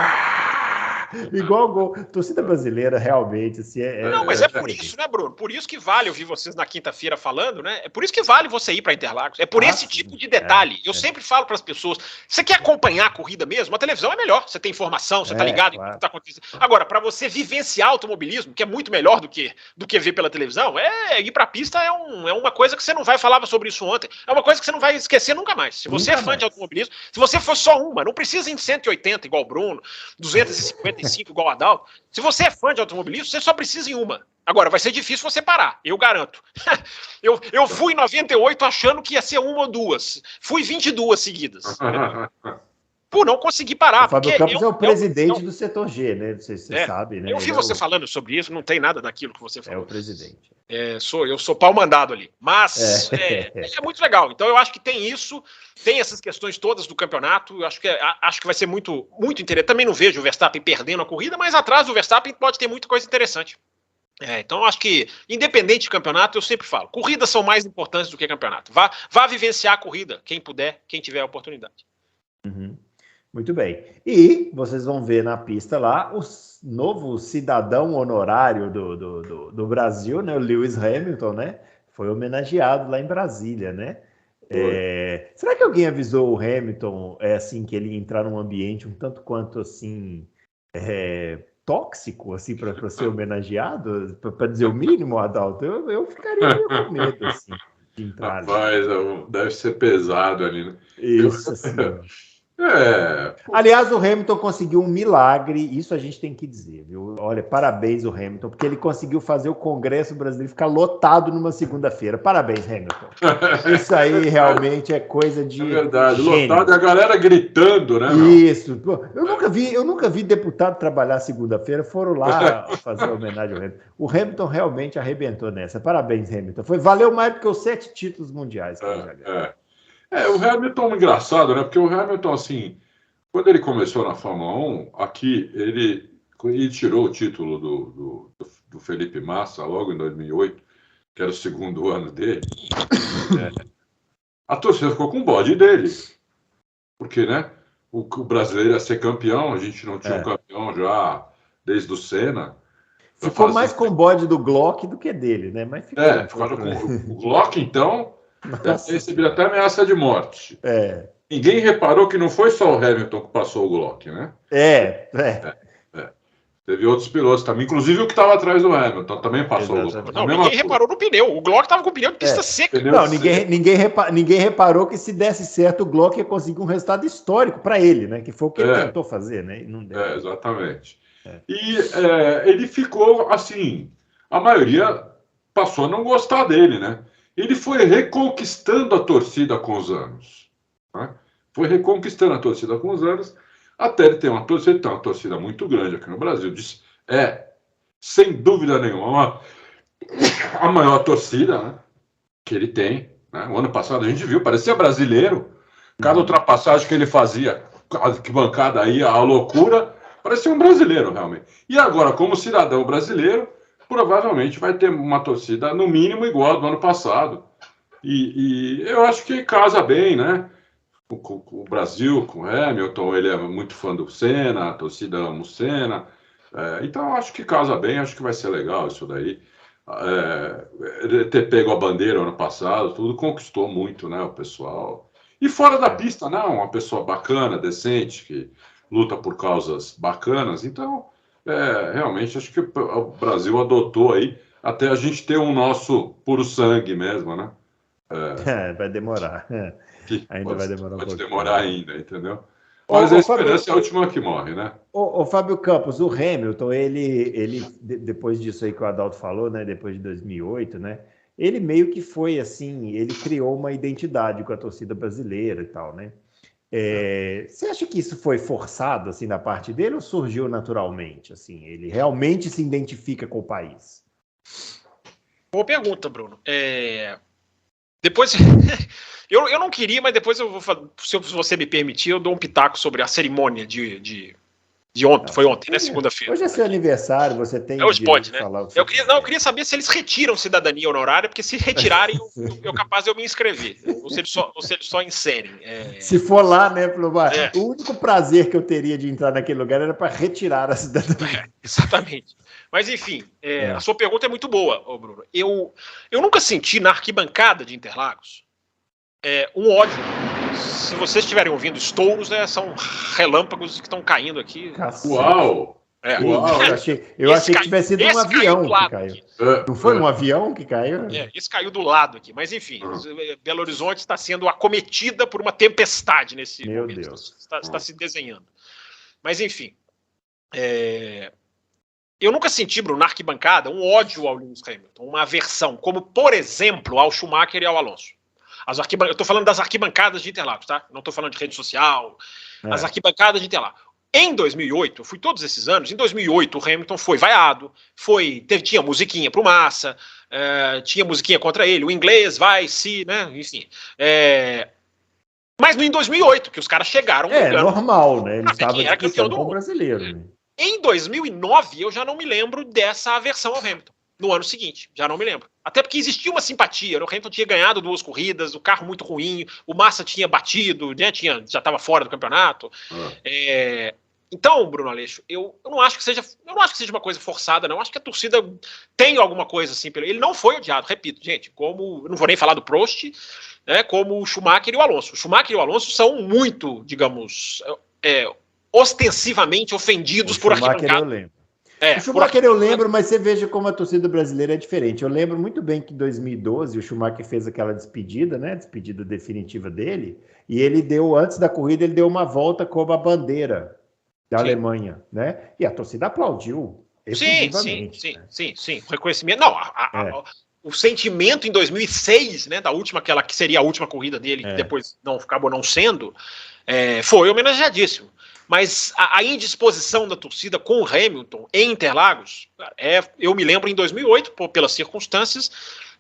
Igual gol. Torcida brasileira, realmente, assim, Não, mas é por isso, né, Bruno? Por isso que vale ouvir vocês na quinta-feira falando, né? É por isso que vale você ir para Interlagos. É por esse tipo de detalhe. Eu sempre falo para as pessoas, você quer acompanhar a corrida mesmo? A televisão é melhor. Você tem informação, você tá ligado em tudo que tá acontecendo. Agora, para você vivenciar automobilismo, que é muito melhor do que ver pela televisão, ir para a pista é uma coisa que você não vai falar sobre isso ontem. É uma coisa que você não vai esquecer nunca mais. Se você é fã de automobilismo, se você for só uma, não precisa em 180 igual o Bruno, 250 igual a Adalto. Se você é fã de automobilismo, você só precisa em uma. Agora, vai ser difícil você parar, eu garanto. Eu fui em 98 achando que ia ser uma ou duas. Fui 22 seguidas. Por não conseguir parar. O Fábio Campos é o presidente do setor G, né? Você sabe, né? Eu vi você falando sobre isso, não tem nada daquilo que você falou. É o presidente. Eu sou pau mandado ali. Mas é muito legal. Então eu acho que tem isso, tem essas questões todas do campeonato. Eu acho que vai ser muito, muito interessante. Também não vejo o Verstappen perdendo a corrida, mas atrás do Verstappen pode ter muita coisa interessante. Então eu acho que, independente de campeonato, eu sempre falo, corridas são mais importantes do que campeonato. Vá vivenciar a corrida, quem puder, quem tiver a oportunidade. Uhum. Muito bem. E vocês vão ver na pista lá o novo cidadão honorário do Brasil, né? O Lewis Hamilton, né? Foi homenageado lá em Brasília, né? Será que alguém avisou o Hamilton assim que ele ia entrar num ambiente um tanto quanto assim tóxico assim para ser homenageado, para dizer o mínimo, Adalto? Eu ficaria meio com medo assim de entrar. Rapaz, deve ser pesado ali, né? Isso assim. Aliás, o Hamilton conseguiu um milagre, isso a gente tem que dizer, viu? Olha, parabéns o Hamilton, porque ele conseguiu fazer o Congresso brasileiro ficar lotado numa segunda-feira. Parabéns, Hamilton. Isso aí realmente é coisa de verdade, gênio. Lotado, a galera gritando, né? Isso. Pô, eu nunca vi deputado trabalhar segunda-feira, foram lá fazer homenagem ao Hamilton. O Hamilton realmente arrebentou nessa. Parabéns, Hamilton. Valeu mais do que os 7 títulos mundiais. O Hamilton é engraçado, né? Porque o Hamilton, assim, quando ele começou na Fórmula 1, aqui, ele tirou o título do Felipe Massa logo em 2008, que era o segundo ano dele. a torcida ficou com o bode dele. Porque, né? O brasileiro ia ser campeão, a gente não tinha um campeão já desde o Senna. Ficou mais com o bode do Glock do que dele, né? Mas ficou ficaram com o Glock, então, deve ter recebido até ameaça de morte. Ninguém reparou que não foi só o Hamilton que passou o Glock, né? Teve outros pilotos também, inclusive o que estava atrás do Hamilton também passou o Glock. Não, ninguém reparou no pneu. O Glock estava com o pneu de pista seca. Não, ninguém reparou que se desse certo, o Glock ia conseguir um resultado histórico para ele, né? Que foi o que ele tentou fazer, né? E não deu. Exatamente. E ele ficou assim, a maioria passou a não gostar dele, né? Ele foi reconquistando a torcida com os anos. Né? Foi reconquistando a torcida com os anos, até ele ter uma torcida muito grande aqui no Brasil. Sem dúvida nenhuma, a maior torcida, né, que ele tem. Né? O ano passado a gente viu, parecia brasileiro. Cada ultrapassagem que ele fazia, que bancada aí, a loucura, parecia um brasileiro realmente. E agora, como cidadão brasileiro, provavelmente vai ter uma torcida no mínimo igual ao do ano passado. E eu acho que casa bem, né? O Brasil, com o Hamilton, ele é muito fã do Senna, a torcida ama o Senna. Então, acho que casa bem, acho que vai ser legal isso daí. Ele ter pego a bandeira ano passado, tudo conquistou muito, né, o pessoal. E fora da pista, não, uma pessoa bacana, decente, que luta por causas bacanas. Então, realmente, acho que o Brasil adotou aí, até a gente ter um nosso puro sangue mesmo, né? Vai demorar. Ainda vai demorar um pouco. Pode demorar ainda, entendeu? Mas a esperança é a última que morre, né? O Fábio Campos, o Hamilton, ele depois disso aí que o Adalto falou, né? Depois de 2008, né? Ele meio que foi assim, ele criou uma identidade com a torcida brasileira e tal, né? Você acha que isso foi forçado assim da parte dele ou surgiu naturalmente? Assim, ele realmente se identifica com o país? Boa pergunta, Bruno. Depois, eu não queria, mas depois eu vou, se você me permitir, eu dou um pitaco sobre a cerimônia de ontem. Foi ontem, né? Segunda-feira. Hoje é seu aniversário, você tem. Hoje pode, né? Eu queria saber se eles retiram cidadania honorária, porque se retirarem, eu capaz de eu me inscrever. Ou se eles só inserem. Se for lá, né, o único prazer que eu teria de entrar naquele lugar era para retirar a cidadania. Exatamente. Mas, enfim, a sua pergunta é muito boa, Bruno. Eu nunca senti na arquibancada de Interlagos um ódio. Se vocês estiverem ouvindo estouros, são relâmpagos que estão caindo aqui. Uau! Uau, eu achei que tivesse sido um avião que caiu. Não foi um avião que caiu? Esse caiu do lado aqui. Mas, enfim, Belo Horizonte está sendo acometida por uma tempestade nesse momento. Meu Deus. Está se desenhando. Mas, enfim... Eu nunca senti, Bruno, na arquibancada, um ódio ao Lewis Hamilton, uma aversão, como, por exemplo, ao Schumacher e ao Alonso. Eu estou falando das arquibancadas de Interlagos, tá? Não estou falando de rede social. As arquibancadas de Interlagos. Em 2008, eu fui todos esses anos, em 2008 o Hamilton foi vaiado, tinha musiquinha pro Massa, tinha musiquinha contra ele, o inglês vai, se, né, enfim. Mas em 2008, que os caras chegaram... normal, né? Ele estava disputando com o brasileiro, né? Em 2009, eu já não me lembro dessa aversão ao Hamilton. No ano seguinte, já não me lembro. Até porque existia uma simpatia. O Hamilton tinha ganhado 2 corridas, o carro muito ruim, o Massa tinha batido, né, já estava fora do campeonato. Então, Bruno Aleixo, eu não acho que seja uma coisa forçada, não. Acho que a torcida tem alguma coisa assim. Ele não foi odiado, repito, gente. Como eu não vou nem falar do Prost, né, como o Schumacher e o Alonso. O Schumacher e o Alonso são muito, digamos... ostensivamente ofendidos por arquibancada. O Schumacher eu lembro, mas você veja como a torcida brasileira é diferente. Eu lembro muito bem que em 2012 o Schumacher fez aquela despedida, né? Despedida definitiva dele, e ele antes da corrida, ele deu uma volta com a bandeira da Alemanha, né? E a torcida aplaudiu. Sim. O reconhecimento. Não, o sentimento em 2006, né? Da última, aquela que seria a última corrida dele, que depois acabou não sendo, foi homenageadíssimo. Mas a indisposição da torcida com o Hamilton em Interlagos, eu me lembro em 2008, pelas circunstâncias,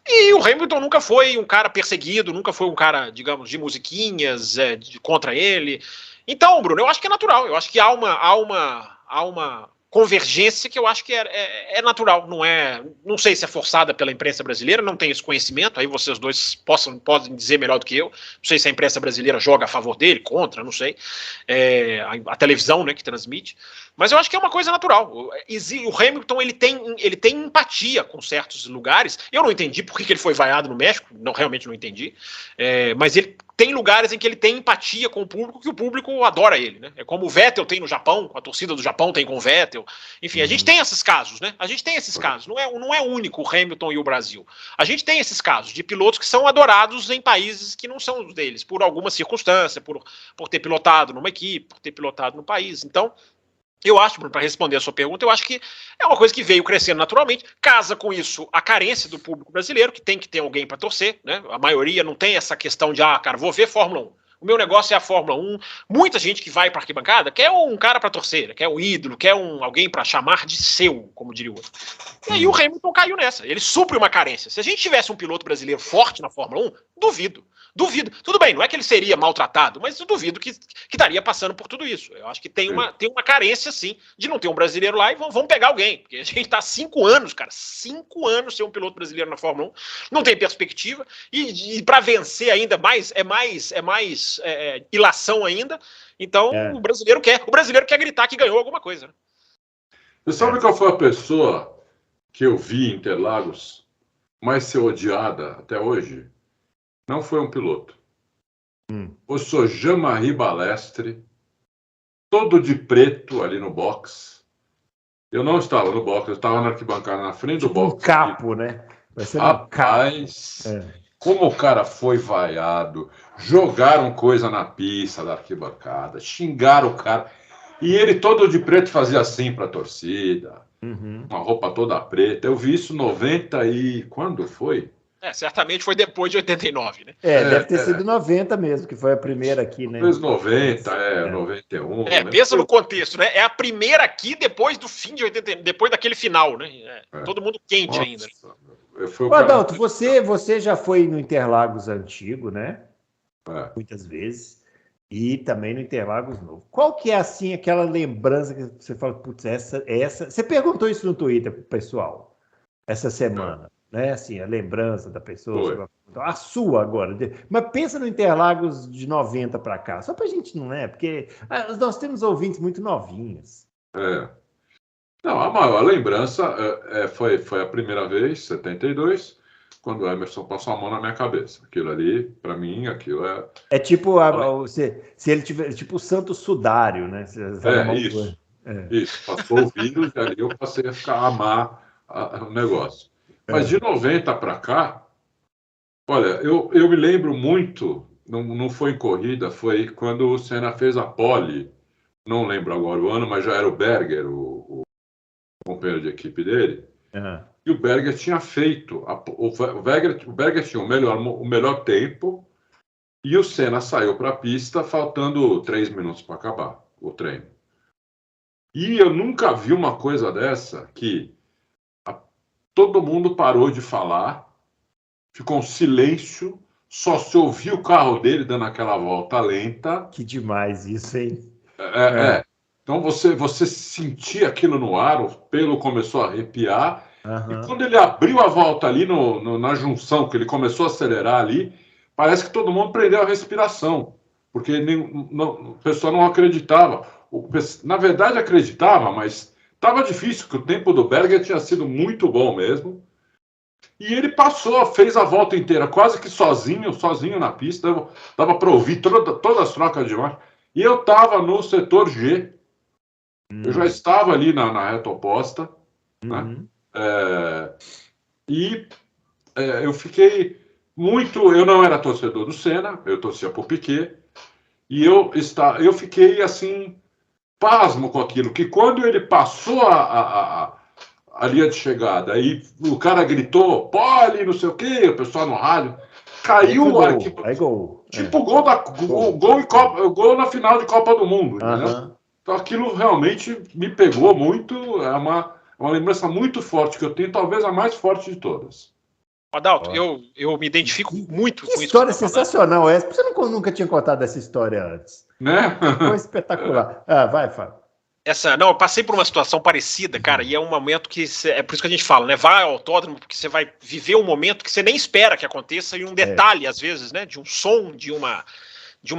e o Hamilton nunca foi um cara perseguido, nunca foi um cara, digamos, de musiquinhas contra ele. Então, Bruno, eu acho que é natural, eu acho que há uma convergência que eu acho que é natural, não sei se é forçada pela imprensa brasileira, não tenho esse conhecimento, aí vocês dois podem dizer melhor do que eu, não sei se a imprensa brasileira joga a favor dele, contra, não sei, a televisão, né, que transmite, mas eu acho que é uma coisa natural. O Hamilton, ele tem empatia com certos lugares, eu não entendi por que ele foi vaiado no México, realmente não entendi, mas ele tem lugares em que ele tem empatia com o público, que o público adora ele, né? É como o Vettel tem no Japão, a torcida do Japão tem com o Vettel. Enfim, a gente tem esses casos, né? A gente tem esses casos. Não é único o Hamilton e o Brasil. A gente tem esses casos de pilotos que são adorados em países que não são os deles, por alguma circunstância, por ter pilotado numa equipe, por ter pilotado no país. Então, eu acho, Bruno, para responder a sua pergunta, eu acho que é uma coisa que veio crescendo naturalmente, casa com isso a carência do público brasileiro, que tem que ter alguém para torcer, né? A maioria não tem essa questão de, cara, vou ver Fórmula 1. O meu negócio é a Fórmula 1. Muita gente que vai para a arquibancada quer um cara para torcer, quer um ídolo, quer alguém para chamar de seu, como diria o outro. E aí o Hamilton caiu nessa. Ele supre uma carência. Se a gente tivesse um piloto brasileiro forte na Fórmula 1, duvido. Tudo bem, não é que ele seria maltratado, mas eu duvido que estaria passando por tudo isso. Eu acho que tem uma carência, sim, de não ter um brasileiro lá e vamos pegar alguém. Porque a gente está há 5 anos, cara. 5 anos sem um piloto brasileiro na Fórmula 1. Não tem perspectiva. E para vencer ainda mais, é mais ilação ainda. Então, o brasileiro quer gritar que ganhou alguma coisa. Né? Você sabe qual foi a pessoa que eu vi em Interlagos mais ser odiada até hoje? Não foi um piloto. O senhor Jean-Marie Balestre, todo de preto ali no box. Eu não estava no box, eu estava na arquibancada, na frente do box. Um capo, né? Vai ser Rapaz, como o cara foi vaiado, jogaram coisa na pista da arquibancada, xingaram o cara. E ele todo de preto fazia assim para a torcida, uma roupa toda preta. Eu vi isso 90 e... Quando foi? Certamente foi depois de 89, né? Deve ter sido 90 mesmo, que foi a primeira aqui, né? Depois 90, 91. Pensa no contexto, né? É a primeira aqui depois do fim de 89, depois daquele final, né? Todo mundo quente ainda. Adalto, você já foi no Interlagos antigo, né? Muitas vezes. E também no Interlagos novo. Qual que é, assim, aquela lembrança que você fala, putz, essa... Você perguntou isso no Twitter pro pessoal, essa semana. Né, assim, a lembrança da pessoa, a sua agora. Mas pensa no Interlagos de 90 para cá, só para a gente não é, porque nós temos ouvintes muito novinhos. Não, a maior lembrança foi a primeira vez, 72, quando o Emerson passou a mão na minha cabeça. Aquilo ali, para mim, aquilo é... É tipo, se ele tiver, tipo o Santo Sudário, né? Isso. Isso, passou o vírus e ali eu passei a amar o negócio. Mas de 90 para cá, olha, eu me lembro muito, não foi em corrida, foi quando o Senna fez a pole, não lembro agora o ano, mas já era o Berger, o companheiro de equipe dele, e o Berger tinha feito, o Berger tinha o melhor tempo, e o Senna saiu para a pista faltando 3 minutos para acabar o treino. E eu nunca vi uma coisa dessa que... Todo mundo parou de falar, ficou um silêncio, só se ouvia o carro dele dando aquela volta lenta. Que demais isso, hein? Então você sentia aquilo no ar, o pelo começou a arrepiar. E quando ele abriu a volta ali na junção, que ele começou a acelerar ali, parece que todo mundo prendeu a respiração, porque o pessoal não acreditava. Na verdade acreditava, mas... Estava difícil, porque o tempo do Berger tinha sido muito bom mesmo. E ele fez a volta inteira, quase que sozinho na pista. Dava para ouvir todas as trocas de marcha. E eu estava no setor G. Eu já estava ali na reta oposta. Né? Eu fiquei muito... Eu não era torcedor do Senna, eu torcia para o Piquet. E eu fiquei assim... pasmo com aquilo, que quando ele passou a linha de chegada e o cara gritou, pole, não sei o quê, o pessoal no rádio, caiu gol. Tipo gol na final de Copa do Mundo. Entendeu? Então aquilo realmente me pegou muito, é uma lembrança muito forte que eu tenho, talvez a mais forte de todas. Adalto, eu me identifico muito com isso. História sensacional essa. Você nunca tinha contado essa história antes. Né? Foi espetacular. Vai, Fábio. Não, eu passei por uma situação parecida, cara, e é um momento que... É por isso que a gente fala, né? Vai ao autódromo, porque você vai viver um momento que você nem espera que aconteça, e um detalhe, às vezes, né? De um som, de uma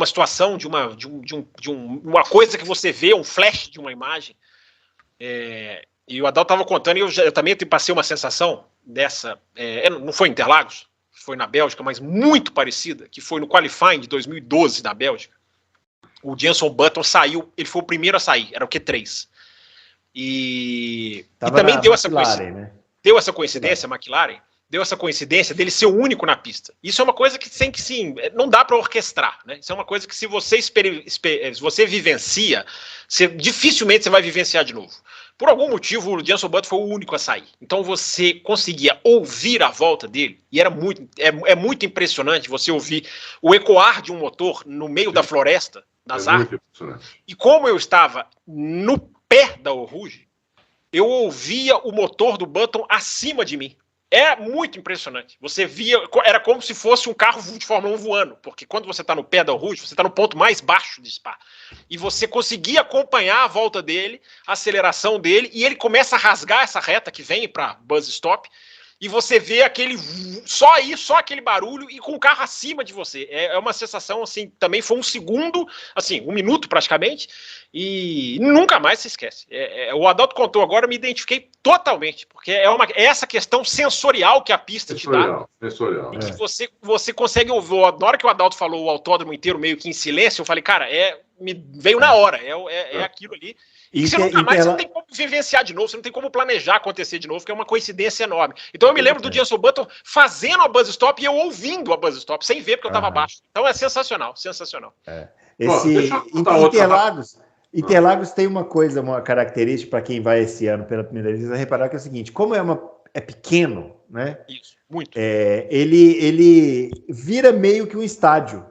situação, de uma coisa que você vê, um flash de uma imagem. E o Adalto estava contando, e eu também passei uma sensação dessa... não foi em Interlagos, foi na Bélgica, mas muito parecida, que foi no Qualifying de 2012 na Bélgica. O Jenson Button saiu, ele foi o primeiro a sair, era o Q3. E também deu essa coincidência, né? Deu essa coincidência, a McLaren, deu essa coincidência dele ser o único na pista. Isso é uma coisa que tem que, sim, não dá para orquestrar, né? Isso é uma coisa que se você vivencia, dificilmente você vai vivenciar de novo. Por algum motivo, o Jenson Button foi o único a sair. Então você conseguia ouvir a volta dele, e era muito impressionante você ouvir o ecoar de um motor no meio da floresta, das árvores. E como eu estava no pé da Eau Rouge, eu ouvia o motor do Button acima de mim. É muito impressionante. Você via, era como se fosse um carro de Fórmula 1 voando, porque quando você está no pé da Eau Rouge, você está no ponto mais baixo de Spa. E você conseguia acompanhar a volta dele, a aceleração dele, e ele começa a rasgar essa reta que vem para buzz stop, e você vê aquele só aquele barulho e com o carro acima de você. É uma sensação, assim, também foi um segundo, assim, 1 minuto praticamente, e nunca mais se esquece. O Adalto contou agora, eu me identifiquei totalmente, porque é essa questão sensorial que a pista te dá. Sensorial. E que você consegue ouvir. Na hora que o Adalto falou o autódromo inteiro meio que em silêncio, eu falei, cara, me veio na hora, é aquilo ali. E você nunca mais, você não tem como vivenciar de novo, você não tem como planejar acontecer de novo, porque é uma coincidência enorme. Então eu me lembro do Jenson Button fazendo a buzz stop e eu ouvindo a buzz stop, sem ver, porque eu estava abaixo. Então é sensacional, sensacional. Interlagos tem uma característica para quem vai esse ano pela primeira vez, vai reparar que é o seguinte, como é pequeno, né? Isso, muito. Ele vira meio que um estádio.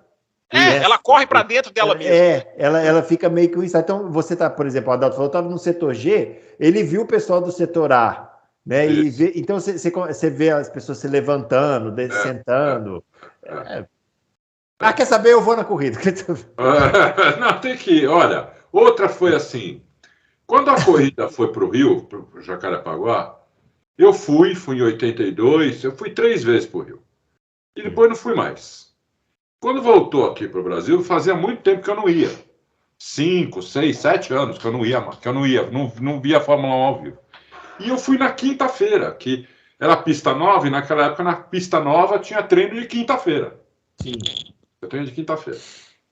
Ela corre para dentro dela mesma. Ela fica meio que um estádio. Então, você tá, por exemplo, o Adalto falou, estava no setor G, ele viu o pessoal do setor A, né? Então, você vê as pessoas se levantando, sentando. Quer saber? Eu vou na corrida. Não, tem que ir. Olha, outra foi assim, quando a corrida foi para o Rio, para o Jacarepaguá, eu fui em 82, eu fui 3 vezes para o Rio. E depois não fui mais. Quando voltou aqui para o Brasil, fazia muito tempo que eu não ia. 5, 6, 7 anos que eu não ia, não via a Fórmula 1 ao vivo. E eu fui na quinta-feira, que era pista nova, e naquela época na pista nova tinha treino de quinta-feira. Sim. Treino de quinta-feira.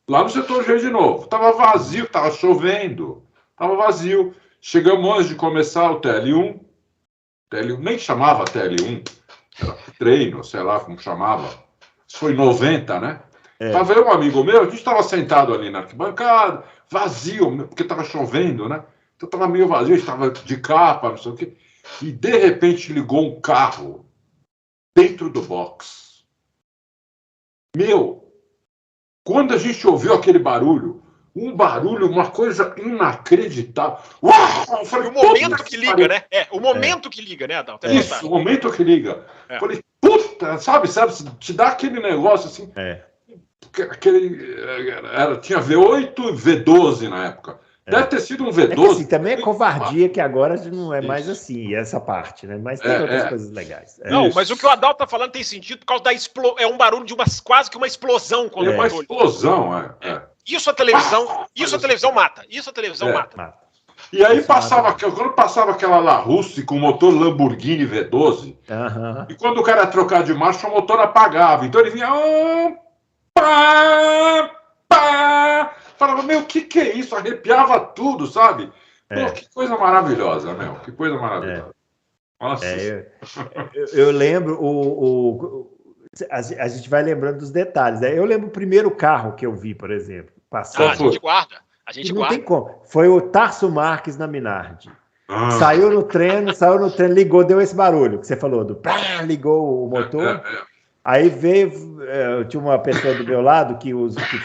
Lá no setor G de novo. Tava vazio, tava chovendo. Tava vazio. Chegamos antes de começar o TL1. Nem chamava TL1. Era treino, sei lá como chamava. Isso foi em 90, né? Tava eu, um amigo meu, a gente estava sentado ali na arquibancada, vazio, porque estava chovendo, né? Então estava meio vazio, a gente estava de capa, não sei o quê. E de repente ligou um carro dentro do box. Quando a gente ouviu aquele barulho, uma coisa inacreditável. Uau! Falei, o momento que liga, né? O momento que liga, né, Adalto? Isso, o momento que liga. Falei, puta, sabe, te dá aquele negócio assim. Tinha V8 e V12 na época. Deve ter sido um V12. Assim, também é covardia que agora não é mais assim, essa parte, né? Mas tem outras coisas legais. Não, mas o que o Adalto tá falando tem sentido por causa da é um barulho de quase que uma explosão. Quando uma explosão, Isso a televisão mata. Isso a televisão mata. E aí quando passava aquela La Russe com motor Lamborghini V12, e quando o cara ia trocar de marcha, o motor apagava. Então ele vinha... Falava, o que é isso? Arrepiava tudo, sabe? Pô, que coisa maravilhosa, que coisa maravilhosa. Nossa. Eu lembro, a gente vai lembrando dos detalhes. Eu lembro o primeiro carro que eu vi, por exemplo. Passou, a gente guarda. Não tem como. Foi o Tarso Marques na Minardi. Saiu no treino, ligou, deu esse barulho que você falou, ligou o motor. Aí veio, tinha uma pessoa do meu lado que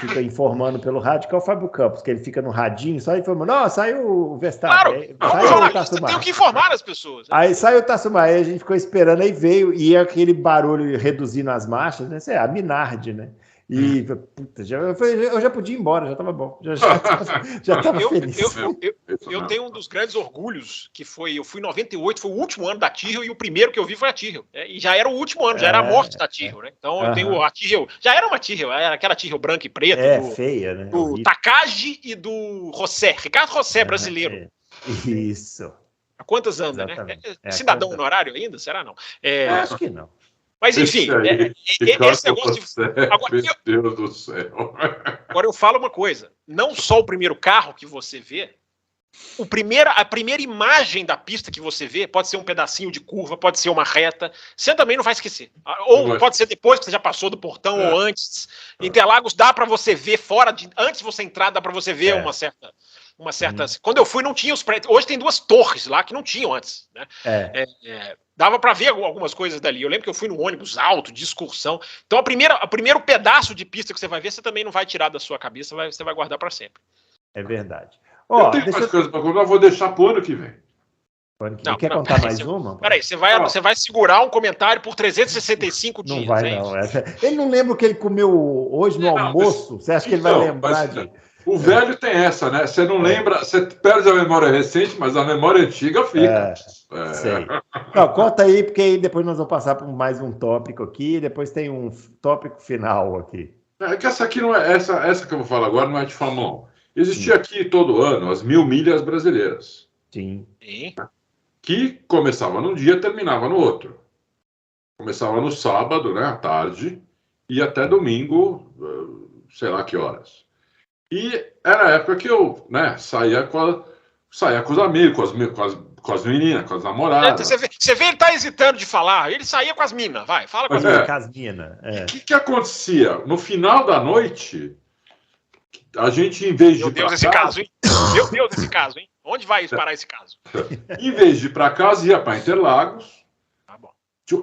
fica informando pelo rádio, que é o Fábio Campos, que ele fica no radinho, só informando, saiu o Verstappen. Claro, tem que informar as pessoas. Aí saiu o Tarso Marques, a gente ficou esperando, aí veio, e aquele barulho reduzindo as marchas, né? A Minardi, né? E, puta, eu já podia ir embora, já estava bom. Já estava feliz. Eu tenho um dos grandes orgulhos, que eu fui em 98, foi o último ano da Tyrrell, e o primeiro que eu vi foi a Tyrrell. E já era o último ano, já era a morte da Tyrrell, né? Então eu tenho a Tyrrell, já era uma Tyrrell, era aquela Tyrrell branca e preta. Feia, né? Do Takagi e do José, Ricardo José, brasileiro. Isso. Há quantos anos, né? Cidadão honorário ainda? Será não? Acho que não. Mas enfim, esse negócio de... Agora, meu Deus do céu. Agora eu falo uma coisa, não só o primeiro carro que você vê, a primeira imagem da pista que você vê pode ser um pedacinho de curva, pode ser uma reta, você também não vai esquecer. Ou pode ser depois que você já passou do portão, ou antes. Interlagos dá para você ver antes de você entrar, dá para você ver uma certa... Quando eu fui, não tinha os prédios. Hoje tem 2 torres lá que não tinham antes, né? Dava para ver algumas coisas dali. Eu lembro que eu fui no ônibus alto, de excursão. Então, o primeiro pedaço de pista que você vai ver, você também não vai tirar da sua cabeça, você vai guardar para sempre. É verdade. Eu tenho mais coisas para contar, eu vou deixar para o ano que vem. Quer contar mais uma? Peraí, você vai segurar um comentário por 365 dias. Não vai, não. Ele não lembra o que ele comeu hoje no almoço? Você acha que ele vai lembrar de... O velho tem essa, né? Você não lembra, você perde a memória recente, mas a memória antiga fica. Sei. Não, conta aí, porque aí depois nós vamos passar por mais um tópico aqui, e depois tem um tópico final aqui. É que essa aqui não é, essa que eu vou falar agora não é de Fórmula 1. Existia aqui todo ano as 1000 milhas brasileiras. Sim. Que começava num dia e terminava no outro. Começava no sábado, né, à tarde, e até domingo, sei lá que horas. E era a época que eu, né, saía com os amigos, com as meninas, com as namoradas. Você vê, ele tá hesitando de falar, ele saía com as minas, vai, fala com as minas. Com as minas. O que acontecia? No final da noite, a gente, em vez de ir pra casa... caso, hein? Meu Deus, esse caso, hein? Onde vai parar esse caso? Em vez de ir para casa, ia para Interlagos,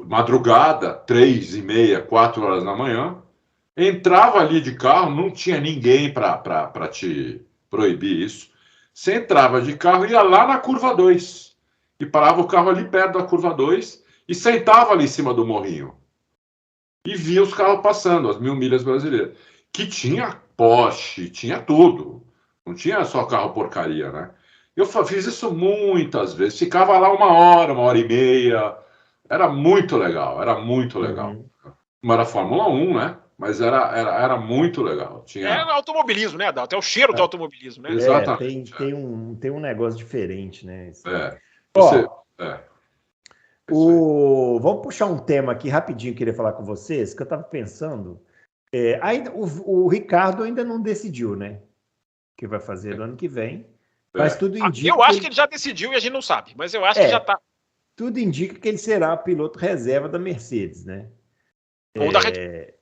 madrugada, 3h30, 4 horas da manhã, entrava ali de carro, não tinha ninguém para te proibir isso. Você entrava de carro, ia lá na curva 2 e parava o carro ali perto da curva 2 e sentava ali em cima do morrinho. E via os carros passando, as 1000 milhas brasileiras. Que tinha Porsche, tinha tudo. Não tinha só carro porcaria, né? Eu fiz isso muitas vezes. Ficava lá 1h e meia. Era muito legal, Não era Fórmula 1, né? Mas era muito legal. É automobilismo, né, Adalto? É o cheiro do automobilismo, né? Exatamente. Tem um negócio diferente, né? Vamos puxar um tema aqui rapidinho, queria falar com vocês, que eu estava pensando. O Ricardo ainda não decidiu, né? O que vai fazer no ano que vem. Mas tudo indica. Eu acho que ele já decidiu e a gente não sabe, mas eu acho que já está. Tudo indica que ele será piloto reserva da Mercedes, né? Ou da Red Bull.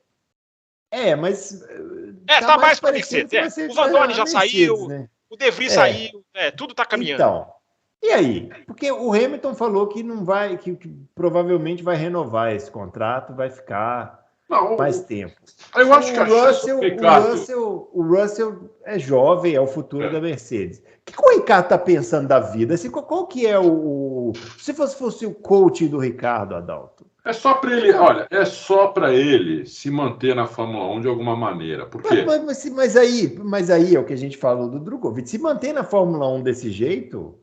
Mas. Tá mais para Mercedes. O Vandoorne já saiu, né? O De Vries saiu, tudo está caminhando. Então, e aí? Porque o Hamilton falou que não vai, que provavelmente vai renovar esse contrato, vai ficar mais tempo. Eu acho que o Russell é jovem, é o futuro da Mercedes. O que o Ricardo está pensando da vida? Assim, qual que é se fosse o coach do Ricardo, Adalto? É só para ele, é só para ele se manter na Fórmula 1 de alguma maneira. Por quê? Mas aí é o que a gente falou do Drogovic. Se manter na Fórmula 1 desse jeito...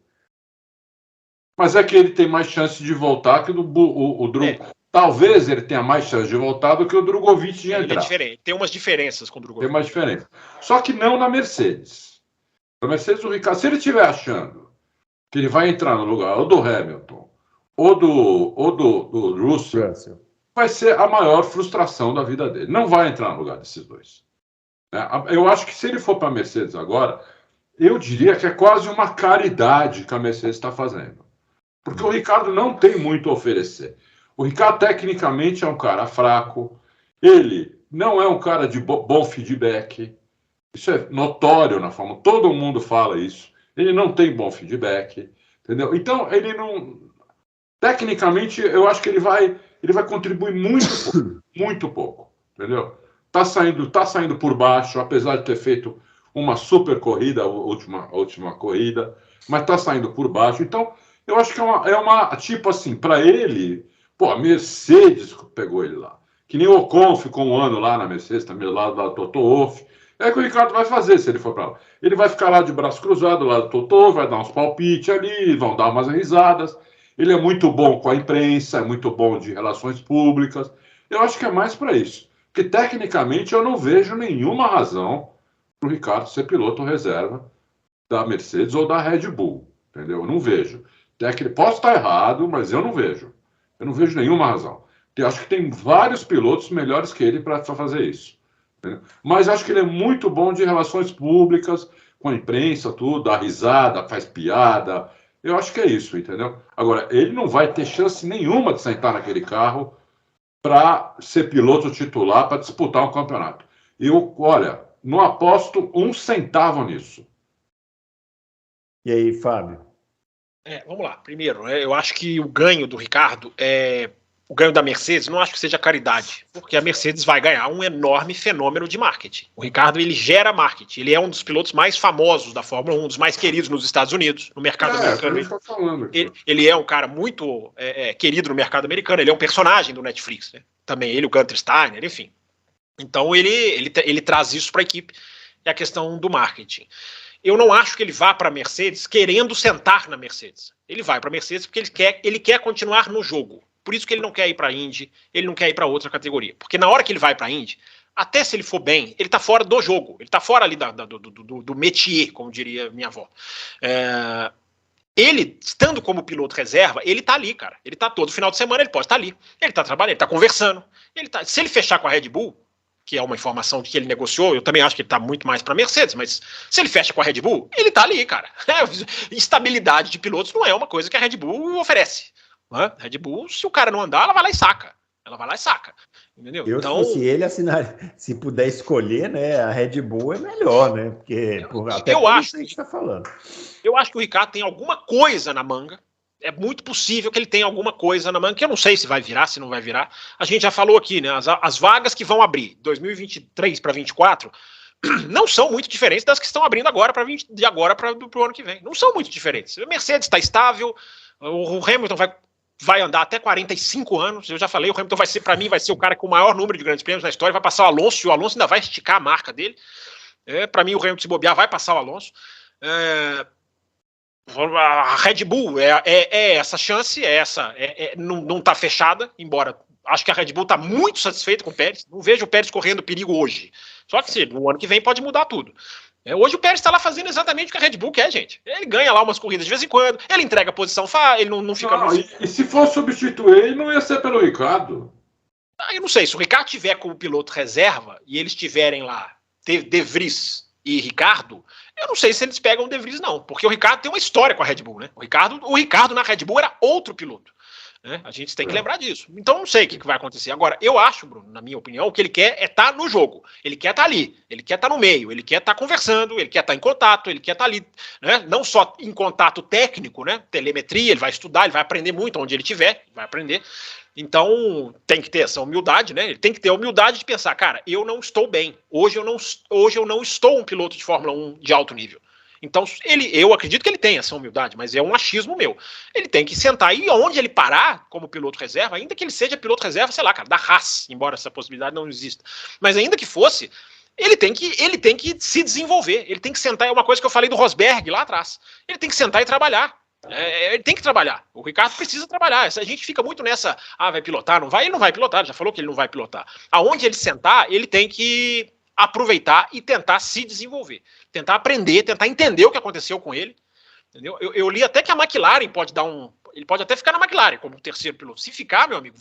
Mas é que ele tem mais chance de voltar que o Drogovic. Talvez ele tenha mais chance de voltar do que o Drogovic de entrar. Ele é diferente. Tem umas diferenças com o Drogovic. Tem uma diferença. Só que não na Mercedes. Na Mercedes, o Ricardo, se ele estiver achando que ele vai entrar no lugar ou do Hamilton ou do Russell, vai ser a maior frustração da vida dele. Não vai entrar no lugar desses dois. Eu acho que se ele for para a Mercedes agora, eu diria que é quase uma caridade que a Mercedes está fazendo. Porque o Ricardo não tem muito a oferecer. O Ricardo, tecnicamente, é um cara fraco. Ele não é um cara de bom feedback. Isso é notório na Fórmula 1. Todo mundo fala isso. Ele não tem bom feedback. Entendeu? Então, ele não... Tecnicamente, eu acho que ele vai contribuir muito pouco. Entendeu? Tá saindo por baixo, apesar de ter feito uma super corrida, a última corrida, mas tá saindo por baixo. Então, eu acho que é uma tipo assim, para ele... Pô, a Mercedes pegou ele lá. que nem o Ocon ficou um ano lá na Mercedes, também do lado da Toto Wolff. É o que o Ricardo vai fazer se ele for para lá. Ele vai ficar lá de braço cruzado, lá do Toto, vai dar uns palpites ali, vão dar umas risadas. Ele é muito bom com a imprensa, é muito bom de relações públicas. Eu acho que é mais para isso. Porque, tecnicamente, eu não vejo nenhuma razão para o Ricardo ser piloto reserva da Mercedes ou da Red Bull. Entendeu? Eu não vejo. Posso estar errado, mas eu não vejo. Eu não vejo nenhuma razão. Eu acho que tem vários pilotos melhores que ele para fazer isso. Entendeu? Mas acho que ele é muito bom de relações públicas, com a imprensa, tudo, dá risada, faz piada. Eu acho que é isso, entendeu? Agora, ele não vai ter chance nenhuma de sentar naquele carro para ser piloto titular, para disputar um campeonato. Olha, não aposto um centavo nisso. E aí, Fábio? Vamos lá. Primeiro, eu acho que o ganho do Ricardo o ganho da Mercedes, não acho que seja caridade, porque a Mercedes vai ganhar um enorme fenômeno de marketing. O Ricardo, ele gera marketing, ele é um dos pilotos mais famosos da Fórmula 1, um dos mais queridos nos Estados Unidos, no mercado americano. Ele é um cara muito querido no mercado americano, ele é um personagem do Netflix, né? Também ele, o Gunther Steiner, enfim. Então ele traz isso para a equipe, é a questão do marketing. Eu não acho que ele vá para a Mercedes querendo sentar na Mercedes. Ele vai para a Mercedes porque ele quer continuar no jogo. Por isso que ele não quer ir para a Indy, ele não quer ir para outra categoria. Porque na hora que ele vai para a Indy, até se ele for bem, ele está fora do jogo. Ele está fora ali do métier, como diria minha avó. Ele, estando como piloto reserva, ele está ali, cara. Ele está todo final de semana, ele pode estar ali. Ele está trabalhando, ele está conversando. Se ele fechar com a Red Bull, que é uma informação de que ele negociou, eu também acho que ele está muito mais para a Mercedes, mas se ele fecha com a Red Bull, ele está ali, cara. Estabilidade de pilotos não é uma coisa que a Red Bull oferece. Red Bull, se o cara não andar, ela vai lá e saca. Entendeu? Então, se ele assinar, se puder escolher, né, a Red Bull é melhor, né? Porque até eu acho que a gente está falando. Eu acho que o Ricardo tem alguma coisa na manga. É muito possível que ele tenha alguma coisa na manga, que eu não sei se vai virar, se não vai virar. A gente já falou aqui, né? As vagas que vão abrir 2023 para 2024 não são muito diferentes das que estão abrindo agora para o ano que vem. Não são muito diferentes. A Mercedes está estável, o Hamilton vai andar até 45 anos. Eu já falei, o Hamilton para mim, vai ser o cara com o maior número de grandes prêmios na história. Vai passar o Alonso, e o Alonso ainda vai esticar a marca dele. Para mim, o Hamilton, se bobear, vai passar o Alonso. A Red Bull essa chance, não está fechada, embora acho que a Red Bull está muito satisfeita com o Pérez. Não vejo o Pérez correndo perigo hoje. Só que no ano que vem pode mudar tudo. Hoje o Pérez está lá fazendo exatamente o que a Red Bull quer, gente. Ele ganha lá umas corridas de vez em quando, ele entrega a posição, ele não fica... E se for substituir, ele não ia ser pelo Ricardo? Eu não sei, se o Ricardo tiver como piloto reserva, e eles tiverem lá De Vries e Ricardo, eu não sei se eles pegam o De Vries, não, porque o Ricardo tem uma história com a Red Bull, né? O Ricardo na Red Bull era outro piloto. Né? A gente tem que lembrar disso. Então não sei o que vai acontecer. Agora, eu acho, Bruno, na minha opinião, o que ele quer é estar no jogo. Ele quer estar ali, ele quer estar no meio, ele quer estar conversando, ele quer estar em contato, ele quer estar ali, né? Não só em contato técnico, né? Telemetria, ele vai estudar, ele vai aprender muito onde ele estiver, vai aprender. Então tem que ter essa humildade, né? Ele tem que ter a humildade de pensar, cara, eu não estou bem. Hoje eu não estou um piloto de Fórmula 1 de alto nível. Então, eu acredito que ele tem essa humildade, mas é um achismo meu. Ele tem que sentar e onde ele parar como piloto reserva, ainda que ele seja piloto reserva, sei lá, cara, da Haas, embora essa possibilidade não exista. Mas ainda que fosse, ele tem que se desenvolver, ele tem que sentar, é uma coisa que eu falei do Rosberg lá atrás. Ele tem que sentar e trabalhar. Ele tem que trabalhar. O Ricardo precisa trabalhar. A gente fica muito nessa, vai pilotar, não vai? Ele não vai pilotar, ele já falou que ele não vai pilotar. Aonde ele sentar, ele tem que aproveitar e tentar se desenvolver, tentar aprender, tentar entender o que aconteceu com ele. Entendeu? Eu li até que a McLaren ele pode até ficar na McLaren como terceiro piloto. Se ficar, meu amigo,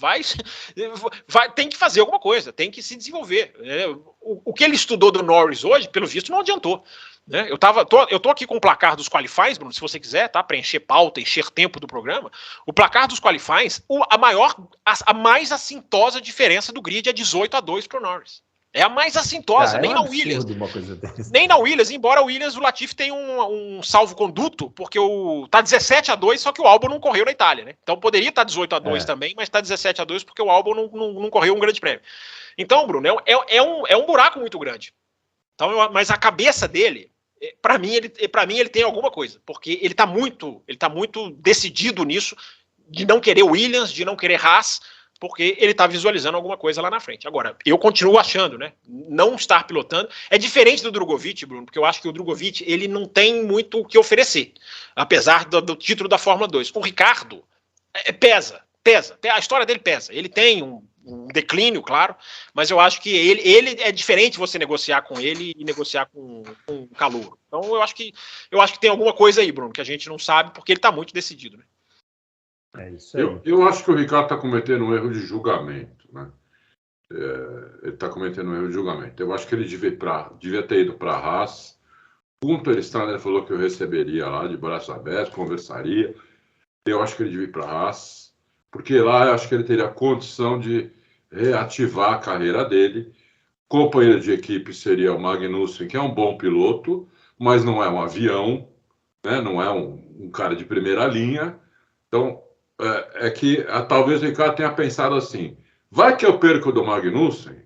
tem que fazer alguma coisa, tem que se desenvolver. O que ele estudou do Norris hoje, pelo visto, não adiantou. Eu tô aqui com o placar dos qualifies, Bruno, se você quiser, tá? Preencher pauta, encher tempo do programa. O placar dos qualifies, a mais assintosa diferença do grid é 18-2 pro Norris. É a mais assintosa, nem na Williams. Nem na Williams, embora a Williams, o Latifi tem um salvo-conduto, porque tá 17-2, só que o Albon não correu na Itália, né? Então poderia estar 18-2 também, mas tá 17-2 porque o Albon não correu um grande prêmio. Então, Bruno, é um buraco muito grande. Então, mas a cabeça dele, para mim ele tem alguma coisa, porque ele tá muito decidido nisso, de não querer Williams, de não querer Haas. porque ele está visualizando alguma coisa lá na frente. Agora, eu continuo achando, né? Não estar pilotando é diferente do Drogovic, Bruno, porque eu acho que o Drogovic ele não tem muito o que oferecer, apesar do título da Fórmula 2. O Ricardo pesa. A história dele pesa. Ele tem um declínio, claro, mas eu acho que ele é diferente você negociar com ele e negociar com o Calouro. Então eu acho que tem alguma coisa aí, Bruno, que a gente não sabe, porque ele está muito decidido, né? É isso aí. Eu acho que o Ricardo está cometendo um erro de julgamento, né? Ele está cometendo um erro de julgamento. Eu acho que ele devia ter ido para a Haas. Punta ele falou que eu receberia lá de braços abertos, conversaria. Eu acho que ele devia ir para a Haas, porque lá eu acho que ele teria condição de reativar a carreira dele. Companheiro de equipe seria o Magnussen, que é um bom piloto, mas não é um avião, né? Não é um cara de primeira linha. Então, é que talvez o Ricardo tenha pensado assim, vai que eu perco do Magnussen,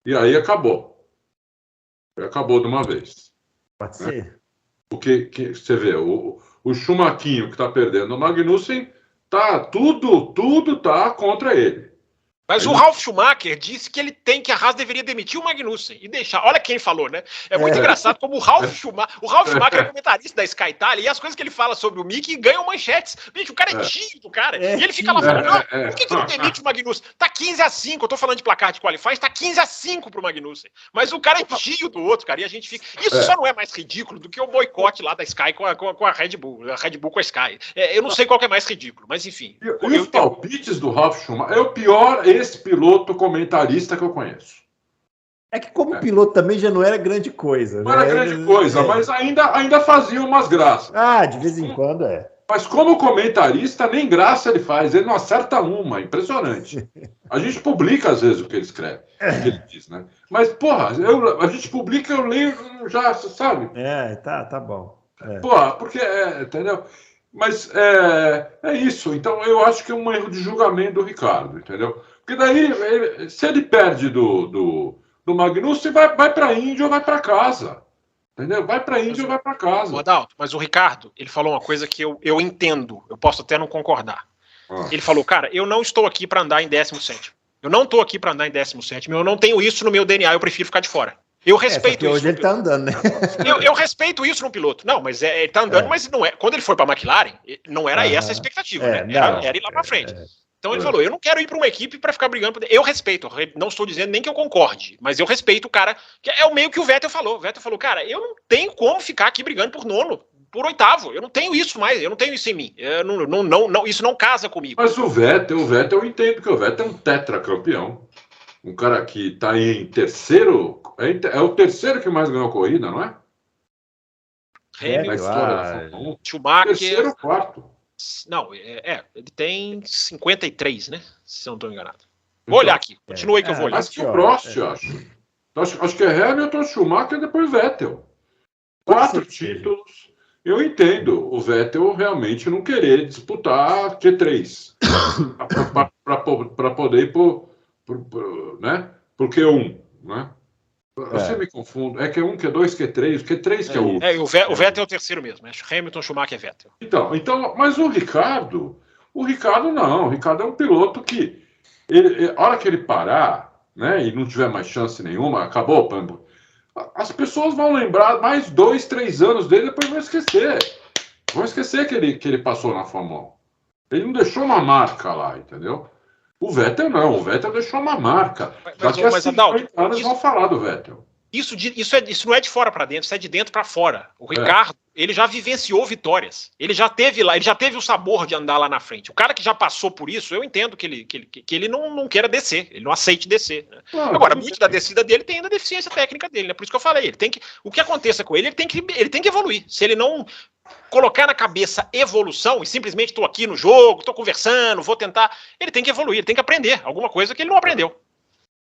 e aí acabou. Acabou de uma vez. Pode ser. Porque você vê, o Schumacher que está perdendo o Magnussen, tudo tá contra ele. Mas o Ralf Schumacher disse que a Haas deveria demitir o Magnussen e deixar. Olha quem falou, né? É muito engraçado como o Ralf Schumacher é comentarista da Sky Itália e as coisas que ele fala sobre o Mick ganham manchetes. Bicho, o cara é tio do cara. E ele fica lá falando, por que não demite o Magnussen? Tá 15-5, eu tô falando de placar de qualifiers, tá 15-5 pro Magnussen. Mas o cara é tio do outro, cara, e a gente fica... Isso só não é mais ridículo do que o boicote lá da Sky com a Red Bull com a Sky. Eu não sei qual que é mais ridículo, mas enfim. E os palpites do Ralf Schumacher é o pior esse piloto comentarista que eu conheço. É que como piloto também já não era grande coisa. Não era grande coisa, mas ainda fazia umas graças. De vez em quando Mas como comentarista, nem graça ele faz. Ele não acerta uma. Impressionante. A gente publica, às vezes, o que ele escreve. O que ele diz, né? Mas, porra, a gente publica, eu leio já, sabe? Tá bom. Porra, porque, entendeu? Mas é isso. Então, eu acho que é um erro de julgamento do Ricardo, entendeu? Porque daí, se ele perde do Magnussen, vai para a Índia ou vai para casa. Entendeu? Vai para a Índia ou vai para casa. Adalto, mas o Ricardo, ele falou uma coisa que eu entendo, eu posso até não concordar. Ele falou, cara, eu não estou aqui para andar em 17º. Eu não estou aqui para andar em 17º, eu não tenho isso no meu DNA, eu prefiro ficar de fora. Eu respeito isso. Hoje ele tá andando, né? Eu respeito isso no piloto. Não, mas ele tá andando, mas não é. Quando ele foi para a McLaren, não era essa a expectativa, né? Era ir lá para frente. Então ele falou, eu não quero ir para uma equipe para ficar brigando. Eu respeito, não estou dizendo nem que eu concorde, mas eu respeito o cara, que é o meio que o Vettel falou. O Vettel falou, cara, eu não tenho como ficar aqui brigando por nono, por oitavo. Eu não tenho isso mais, eu não tenho isso em mim. Isso não casa comigo. Mas o Vettel eu entendo que o Vettel é um tetracampeão. Um cara que está em terceiro, é o terceiro que mais ganhou corrida, não é? Na história da Fórmula 1. Schumacher... Terceiro ou quarto? Não, ele tem 53, né? Se eu não estou enganado. Vou olhar aqui, continua aí que eu vou olhar. Acho que o Prost, acho que é Hamilton, Schumacher e depois Vettel. 4 títulos. Eu entendo o Vettel realmente não querer disputar Q3 para poder ir né? Por Q1, né? Eu sempre me confundo. É Q1, Q2, Q3. Q3 que é o... O Vettel é o terceiro mesmo. Hamilton, Schumacher, Vettel. Então, mas o Ricardo não. O Ricardo é um piloto que, a hora que ele parar, né, e não tiver mais chance nenhuma, acabou, Pambo. As pessoas vão lembrar mais 2, 3 anos dele, depois vão esquecer. Vão esquecer que ele passou na Fórmula 1. Ele não deixou uma marca lá, entendeu? O Vettel não, o Vettel deixou uma marca. Daqui a 50 anos vão falar do Vettel. Isso não é de fora para dentro, isso é de dentro para fora. O Ricardo, ele já vivenciou vitórias. Ele já teve lá, ele já teve o sabor de andar lá na frente. O cara que já passou por isso, eu entendo que ele não queira descer, ele não aceite descer. Né? Agora, muito da descida dele tem ainda a deficiência técnica dele, né? Por isso que eu falei, o que aconteça com ele tem que evoluir. Se ele não colocar na cabeça evolução e simplesmente estou aqui no jogo, estou conversando, vou tentar, ele tem que evoluir, ele tem que aprender alguma coisa que ele não aprendeu.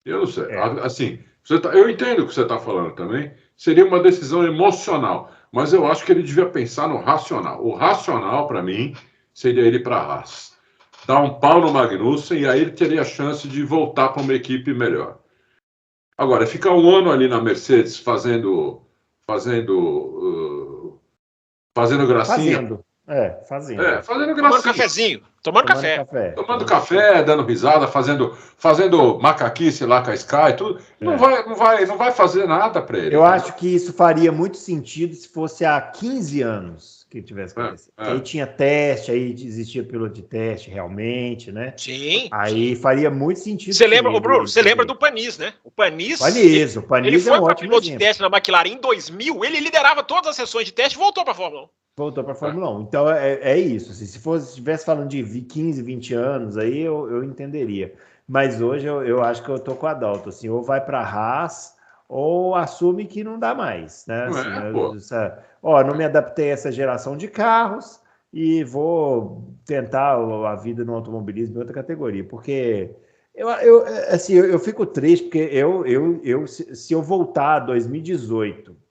Eu não sei, assim, eu entendo o que você está falando também, seria uma decisão emocional, mas eu acho que ele devia pensar no racional. O racional, para mim, seria ele para a Haas. Dar um pau no Magnussen e aí ele teria a chance de voltar para uma equipe melhor. Agora, ficar um ano ali na Mercedes fazendo gracinha. Fazendo. Fazendo Tomando gracinha. cafezinho. Tomando café. Tomando café, dando risada, fazendo macaquice lá com a Sky, tudo. Não vai fazer nada para ele. Eu acho que isso faria muito sentido se fosse há 15 anos que tivesse acontecido. Aí tinha teste, aí existia piloto de teste realmente, né? Sim. Aí faria muito sentido. Você lembra, Bruno, você lembra do Panis, né? O Panis ele foi um para piloto de teste na McLaren em 2000, ele liderava todas as sessões de teste e voltou para a Fórmula 1. Voltou para a Fórmula 1. Então é isso. Assim, se estivesse falando de 15, 20 anos, aí eu entenderia. Mas hoje eu acho que eu tô com a Dalton. Assim, ou vai para a Haas, ou assume que não dá mais. Né? Assim, não me adaptei a essa geração de carros e vou tentar a vida no automobilismo em outra categoria. Porque eu fico triste, porque se eu voltar a 2018,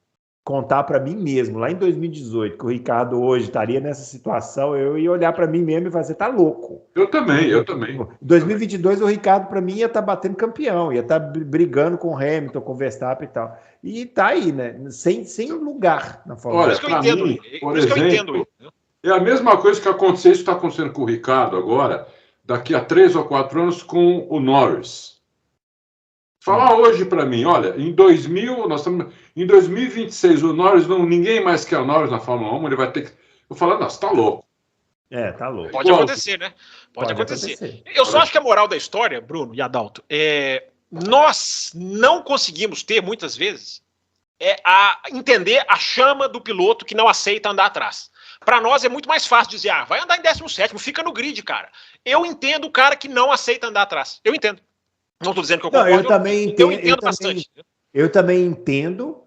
contar para mim mesmo, lá em 2018, que o Ricardo hoje estaria nessa situação, eu ia olhar para mim mesmo e falar, você tá louco. Eu também. Em 2022, o Ricardo, para mim, ia estar batendo campeão, ia estar brigando com o Hamilton, com o Verstappen e tal. E tá aí, né? Sem lugar na Fórmula 1. Olha, por exemplo, é a mesma coisa que aconteceu, isso está acontecendo com o Ricardo agora, daqui a 3 ou 4 anos, com o Norris. Falar hoje para mim, olha, em 2026 o Norris, ninguém mais quer o Norris na Fórmula 1, ele vai ter que... Eu falo, nossa, tá louco. Tá louco. Pode acontecer, né? Pode acontecer. Eu só acho que a moral da história, Bruno e Adalto, nós não conseguimos ter, muitas vezes, entender a chama do piloto que não aceita andar atrás. Para nós é muito mais fácil dizer, vai andar em 17º, fica no grid, cara. Eu entendo o cara que não aceita andar atrás. Eu entendo. Não estou dizendo que eu concordo. Eu também entendo bastante. Eu também entendo.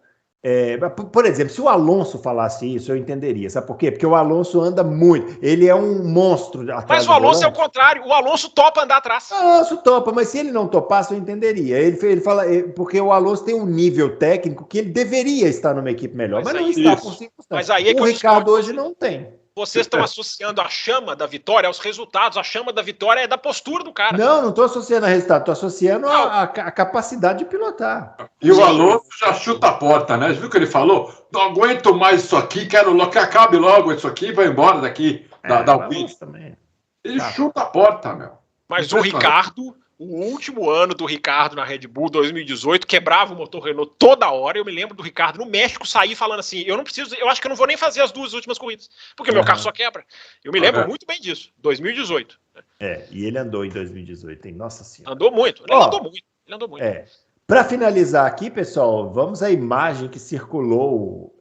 Por exemplo, se o Alonso falasse isso, eu entenderia. Sabe por quê? Porque o Alonso anda muito. Ele é um monstro atrás. Mas o Alonso é o contrário. O Alonso topa andar atrás. O Alonso topa, mas se ele não topasse, eu entenderia. Ele fala, porque o Alonso tem um nível técnico que ele deveria estar numa equipe melhor, mas não está por circunstâncias. Mas aí o Ricardo hoje não tem. Vocês estão associando a chama da vitória aos resultados. A chama da vitória é da postura do cara. Não estou associando a resultado. Estou associando a capacidade de pilotar. E o Alonso já chuta a porta, né? Viu o que ele falou? Não aguento mais isso aqui, que acabe logo isso aqui e vai embora daqui da Alpine. Ele chuta a porta, meu. Mas o Ricardo... O último ano do Ricardo na Red Bull, 2018, quebrava o motor Renault toda hora. Eu me lembro do Ricardo no México sair falando assim, eu acho que eu não vou nem fazer as 2 últimas corridas, porque meu carro só quebra. Eu me lembro muito bem disso, 2018. E ele andou em 2018, hein? Nossa Senhora. Andou muito, ele andou muito. Para finalizar aqui, pessoal, vamos à imagem que circulou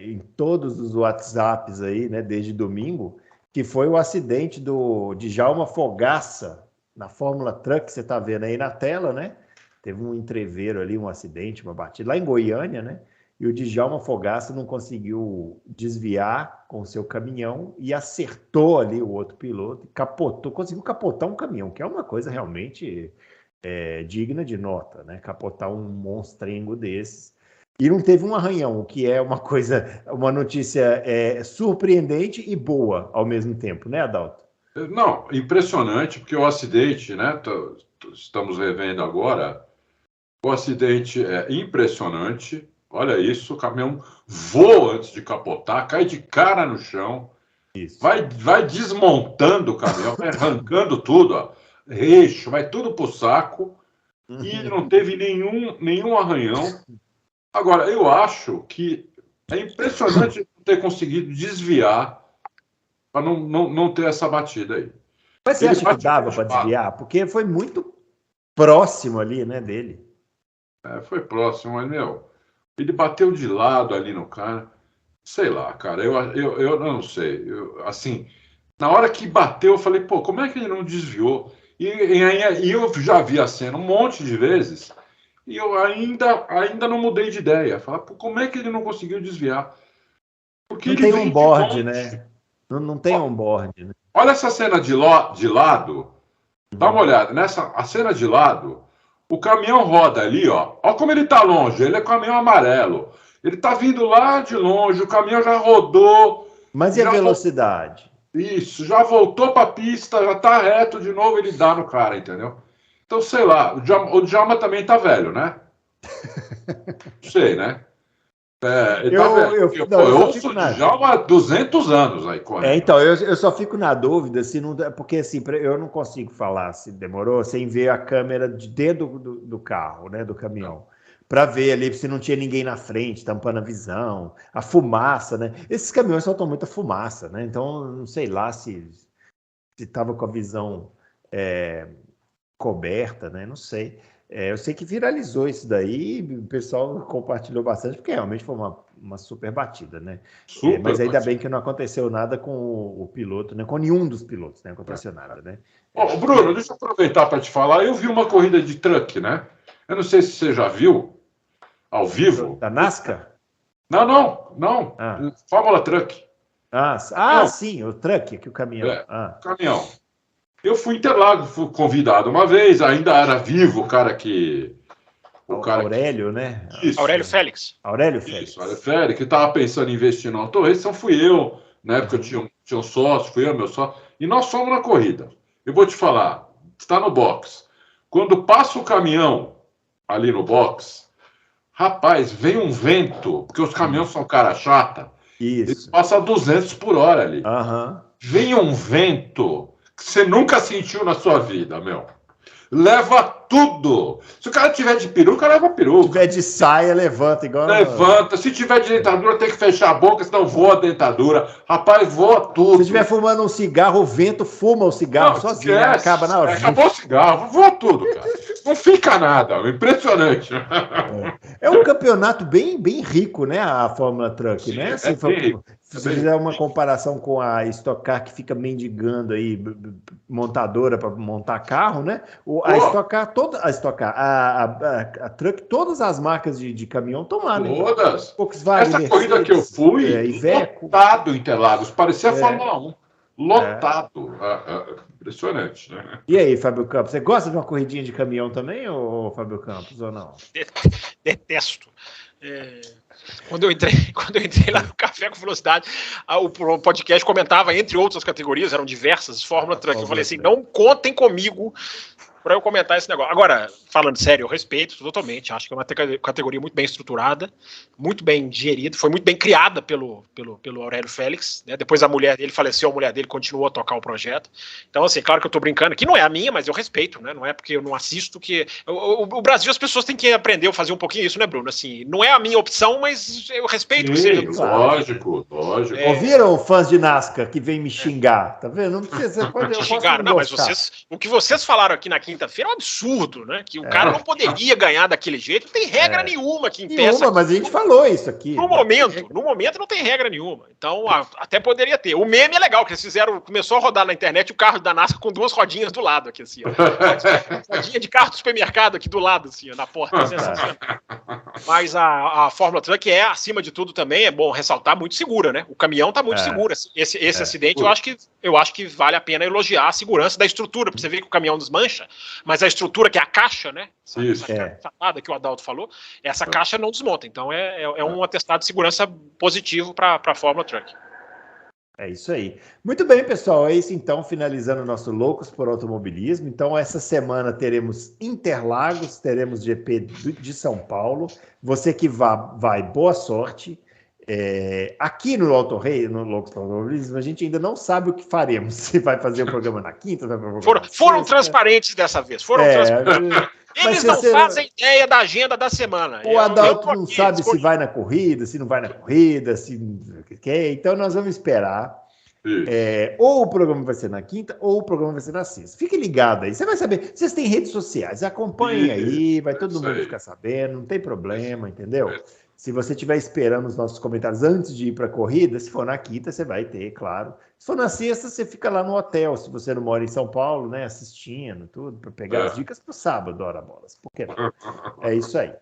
em todos os WhatsApps aí, né, desde domingo, que foi o acidente do Djalma Fogaça, na Fórmula Truck, você está vendo aí na tela, né? Teve um entreveiro ali, um acidente, uma batida, lá em Goiânia, né? E o Djalma Fogaça não conseguiu desviar com o seu caminhão e acertou ali o outro piloto, conseguiu capotar um caminhão, que é uma coisa realmente digna de nota, né? Capotar um monstrengo desses. E não teve um arranhão, o que é uma notícia surpreendente e boa ao mesmo tempo, né, Adalto? Não, impressionante, porque o acidente, né? Estamos revendo agora. O acidente é impressionante. Olha isso, o caminhão voa antes de capotar, cai de cara no chão, vai desmontando o caminhão, vai arrancando tudo, ó, eixo, vai tudo pro saco, e não teve nenhum arranhão. Agora, eu acho que é impressionante ter conseguido desviar para não ter essa batida aí. Mas você acha que dava para desviar? Porque foi muito próximo ali, né, dele. Foi próximo, mas, ele bateu de lado ali no cara. Sei lá, cara, eu não sei. Assim, na hora que bateu, eu falei, pô, como é que ele não desviou? E eu já vi a cena um monte de vezes, e eu ainda não mudei de ideia. Falar, pô, como é que ele não conseguiu desviar? Porque não tem on-board, né? Não tem on-board, né? Olha essa cena de lado. Dá uma olhada. A cena de lado, o caminhão roda ali, ó. Olha como ele tá longe. Ele é caminhão amarelo. Ele tá vindo lá de longe. O caminhão já rodou. Mas e a velocidade? Isso. Já voltou pra pista. Já tá reto de novo. Ele dá no cara, entendeu? Então, sei lá. O Djalma também tá velho, né? Sei, né? Eu ouço de Djalma há 200 anos aí correndo. Então, eu só fico na dúvida se não. Porque assim, eu não consigo falar se demorou sem ver a câmera de dentro do carro, né? Do caminhão. Para ver ali se não tinha ninguém na frente, tampando a visão, a fumaça, né? Esses caminhões soltam muita fumaça, né? Então, não sei lá se estava com a visão coberta, né? Não sei. Eu sei que viralizou isso daí, o pessoal compartilhou bastante, porque realmente foi uma super batida, né? Mas ainda bem que não aconteceu nada com o piloto, né? Com nenhum dos pilotos, né? Não aconteceu nada, né? Bruno, deixa eu aproveitar para te falar. Eu vi uma corrida de truck, né? Eu não sei se você já viu, ao vivo. Da NASCAR? Não. Fórmula Truck. Sim, o truck, aqui o caminhão. Caminhão. Eu fui em Interlagos, fui convidado uma vez, ainda era vivo o cara que... Aurélio, né? Isso. Aurélio Félix. Isso, Aurélio Félix, que estava pensando em investir no Auto Race, então fui eu, na época eu tinha um sócio, fui eu, meu sócio, e nós fomos na corrida. Eu vou te falar, está no box. Quando passa o caminhão ali no box, rapaz, vem um vento, porque os caminhões são cara chata, eles passam a 200 por hora ali. Vem um vento que você nunca sentiu na sua vida, meu. Leva tudo. Se o cara tiver de peruca, leva peruca. Se tiver de saia, levanta igual. Levanta. Se tiver de dentadura, tem que fechar a boca, senão voa a dentadura. Rapaz, voa tudo. Se estiver fumando um cigarro, o vento fuma o cigarro sozinho. Né? Acaba na hora. Acabou o cigarro, voa tudo, cara. Não fica nada. Impressionante. É um campeonato bem rico, né? A Fórmula Truck, sim, né? Se você fizer uma comparação com a Stock Car, que fica mendigando aí, montadora para montar carro, né? A Stock Car, a Truck, todas as marcas de caminhão estão lá, né? Todas. Volkswagen, essa corrida que eu fui, Iveco. Lotado Interlagos, parecia a Fórmula 1. Lotado. Impressionante, né? E aí, Fábio Campos, você gosta de uma corridinha de caminhão também, ou Fábio Campos, ou não? Detesto. Quando eu entrei lá no Café com Velocidade, o podcast comentava, entre outras categorias, eram diversas, Fórmula Truck. Eu falei assim, não contem comigo para eu comentar esse negócio. Agora, falando sério, eu respeito totalmente, acho que é uma categoria muito bem estruturada, muito bem digerida, foi muito bem criada pelo Aurélio Félix, né? Depois a mulher dele faleceu, a mulher dele continuou a tocar o projeto. Então, assim, claro que eu tô brincando, que não é a minha, mas eu respeito, né? Não é porque eu não assisto que... O Brasil, as pessoas têm que aprender a fazer um poupouquinho isso, né, Bruno? Assim, não é a minha opção, mas eu respeito que seja... Lógico. Ouviram fãs de NASCAR que vem me xingar? Tá vendo? Não precisa... Você pode xingar, não, mas o que vocês falaram aqui na quinta-feira é um absurdo, né? Que o cara não poderia ganhar daquele jeito, não tem regra nenhuma que impeça. Mas a gente falou isso aqui. No momento não tem regra nenhuma. Então, até poderia ter. O meme é legal, que eles fizeram, começou a rodar na internet o carro da NASCAR com duas rodinhas do lado aqui, assim, ó. Rodinha de carro do supermercado aqui do lado, assim, ó, na porta. Mas a Fórmula Truck é, acima de tudo, também, é bom ressaltar, muito segura, né? O caminhão tá muito seguro. Esse acidente, eu acho que vale a pena elogiar a segurança da estrutura, pra você ver que o caminhão desmancha, mas a estrutura, que é a caixa, né? Essa que o Adalto falou, essa caixa não desmonta. Então é um atestado de segurança positivo para a Fórmula Truck. É isso aí. Muito bem, pessoal. É isso então, finalizando o nosso Loucos por Automobilismo. Então, essa semana teremos Interlagos, teremos GP de São Paulo. Você que vai, boa sorte. Aqui no Auto Race, no Loucos por Automobilismo, a gente ainda não sabe o que faremos. Se vai fazer o programa na quinta, foram transparentes dessa vez. Foram transparentes. Eles não fazem ideia da agenda da semana. O Adalto não sabe se vai na corrida, se não vai na corrida, então nós vamos esperar. Ou o programa vai ser na quinta, ou o programa vai ser na sexta. Fique ligado aí, você vai saber. Vocês têm redes sociais, acompanhem aí, vai todo mundo ficar sabendo, não tem problema, entendeu? Se você estiver esperando os nossos comentários antes de ir para a corrida, se for na quinta, você vai ter, claro. Se for na sexta, você fica lá no hotel, se você não mora em São Paulo, né, assistindo tudo, para pegar as dicas para o sábado, ora bolas. Por que não? É isso aí.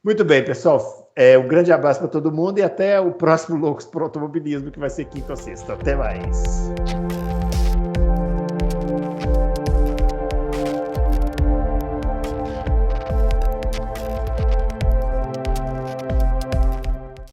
Muito bem, pessoal. Um grande abraço para todo mundo e até o próximo Loucos por Automobilismo, que vai ser quinta ou sexta. Até mais.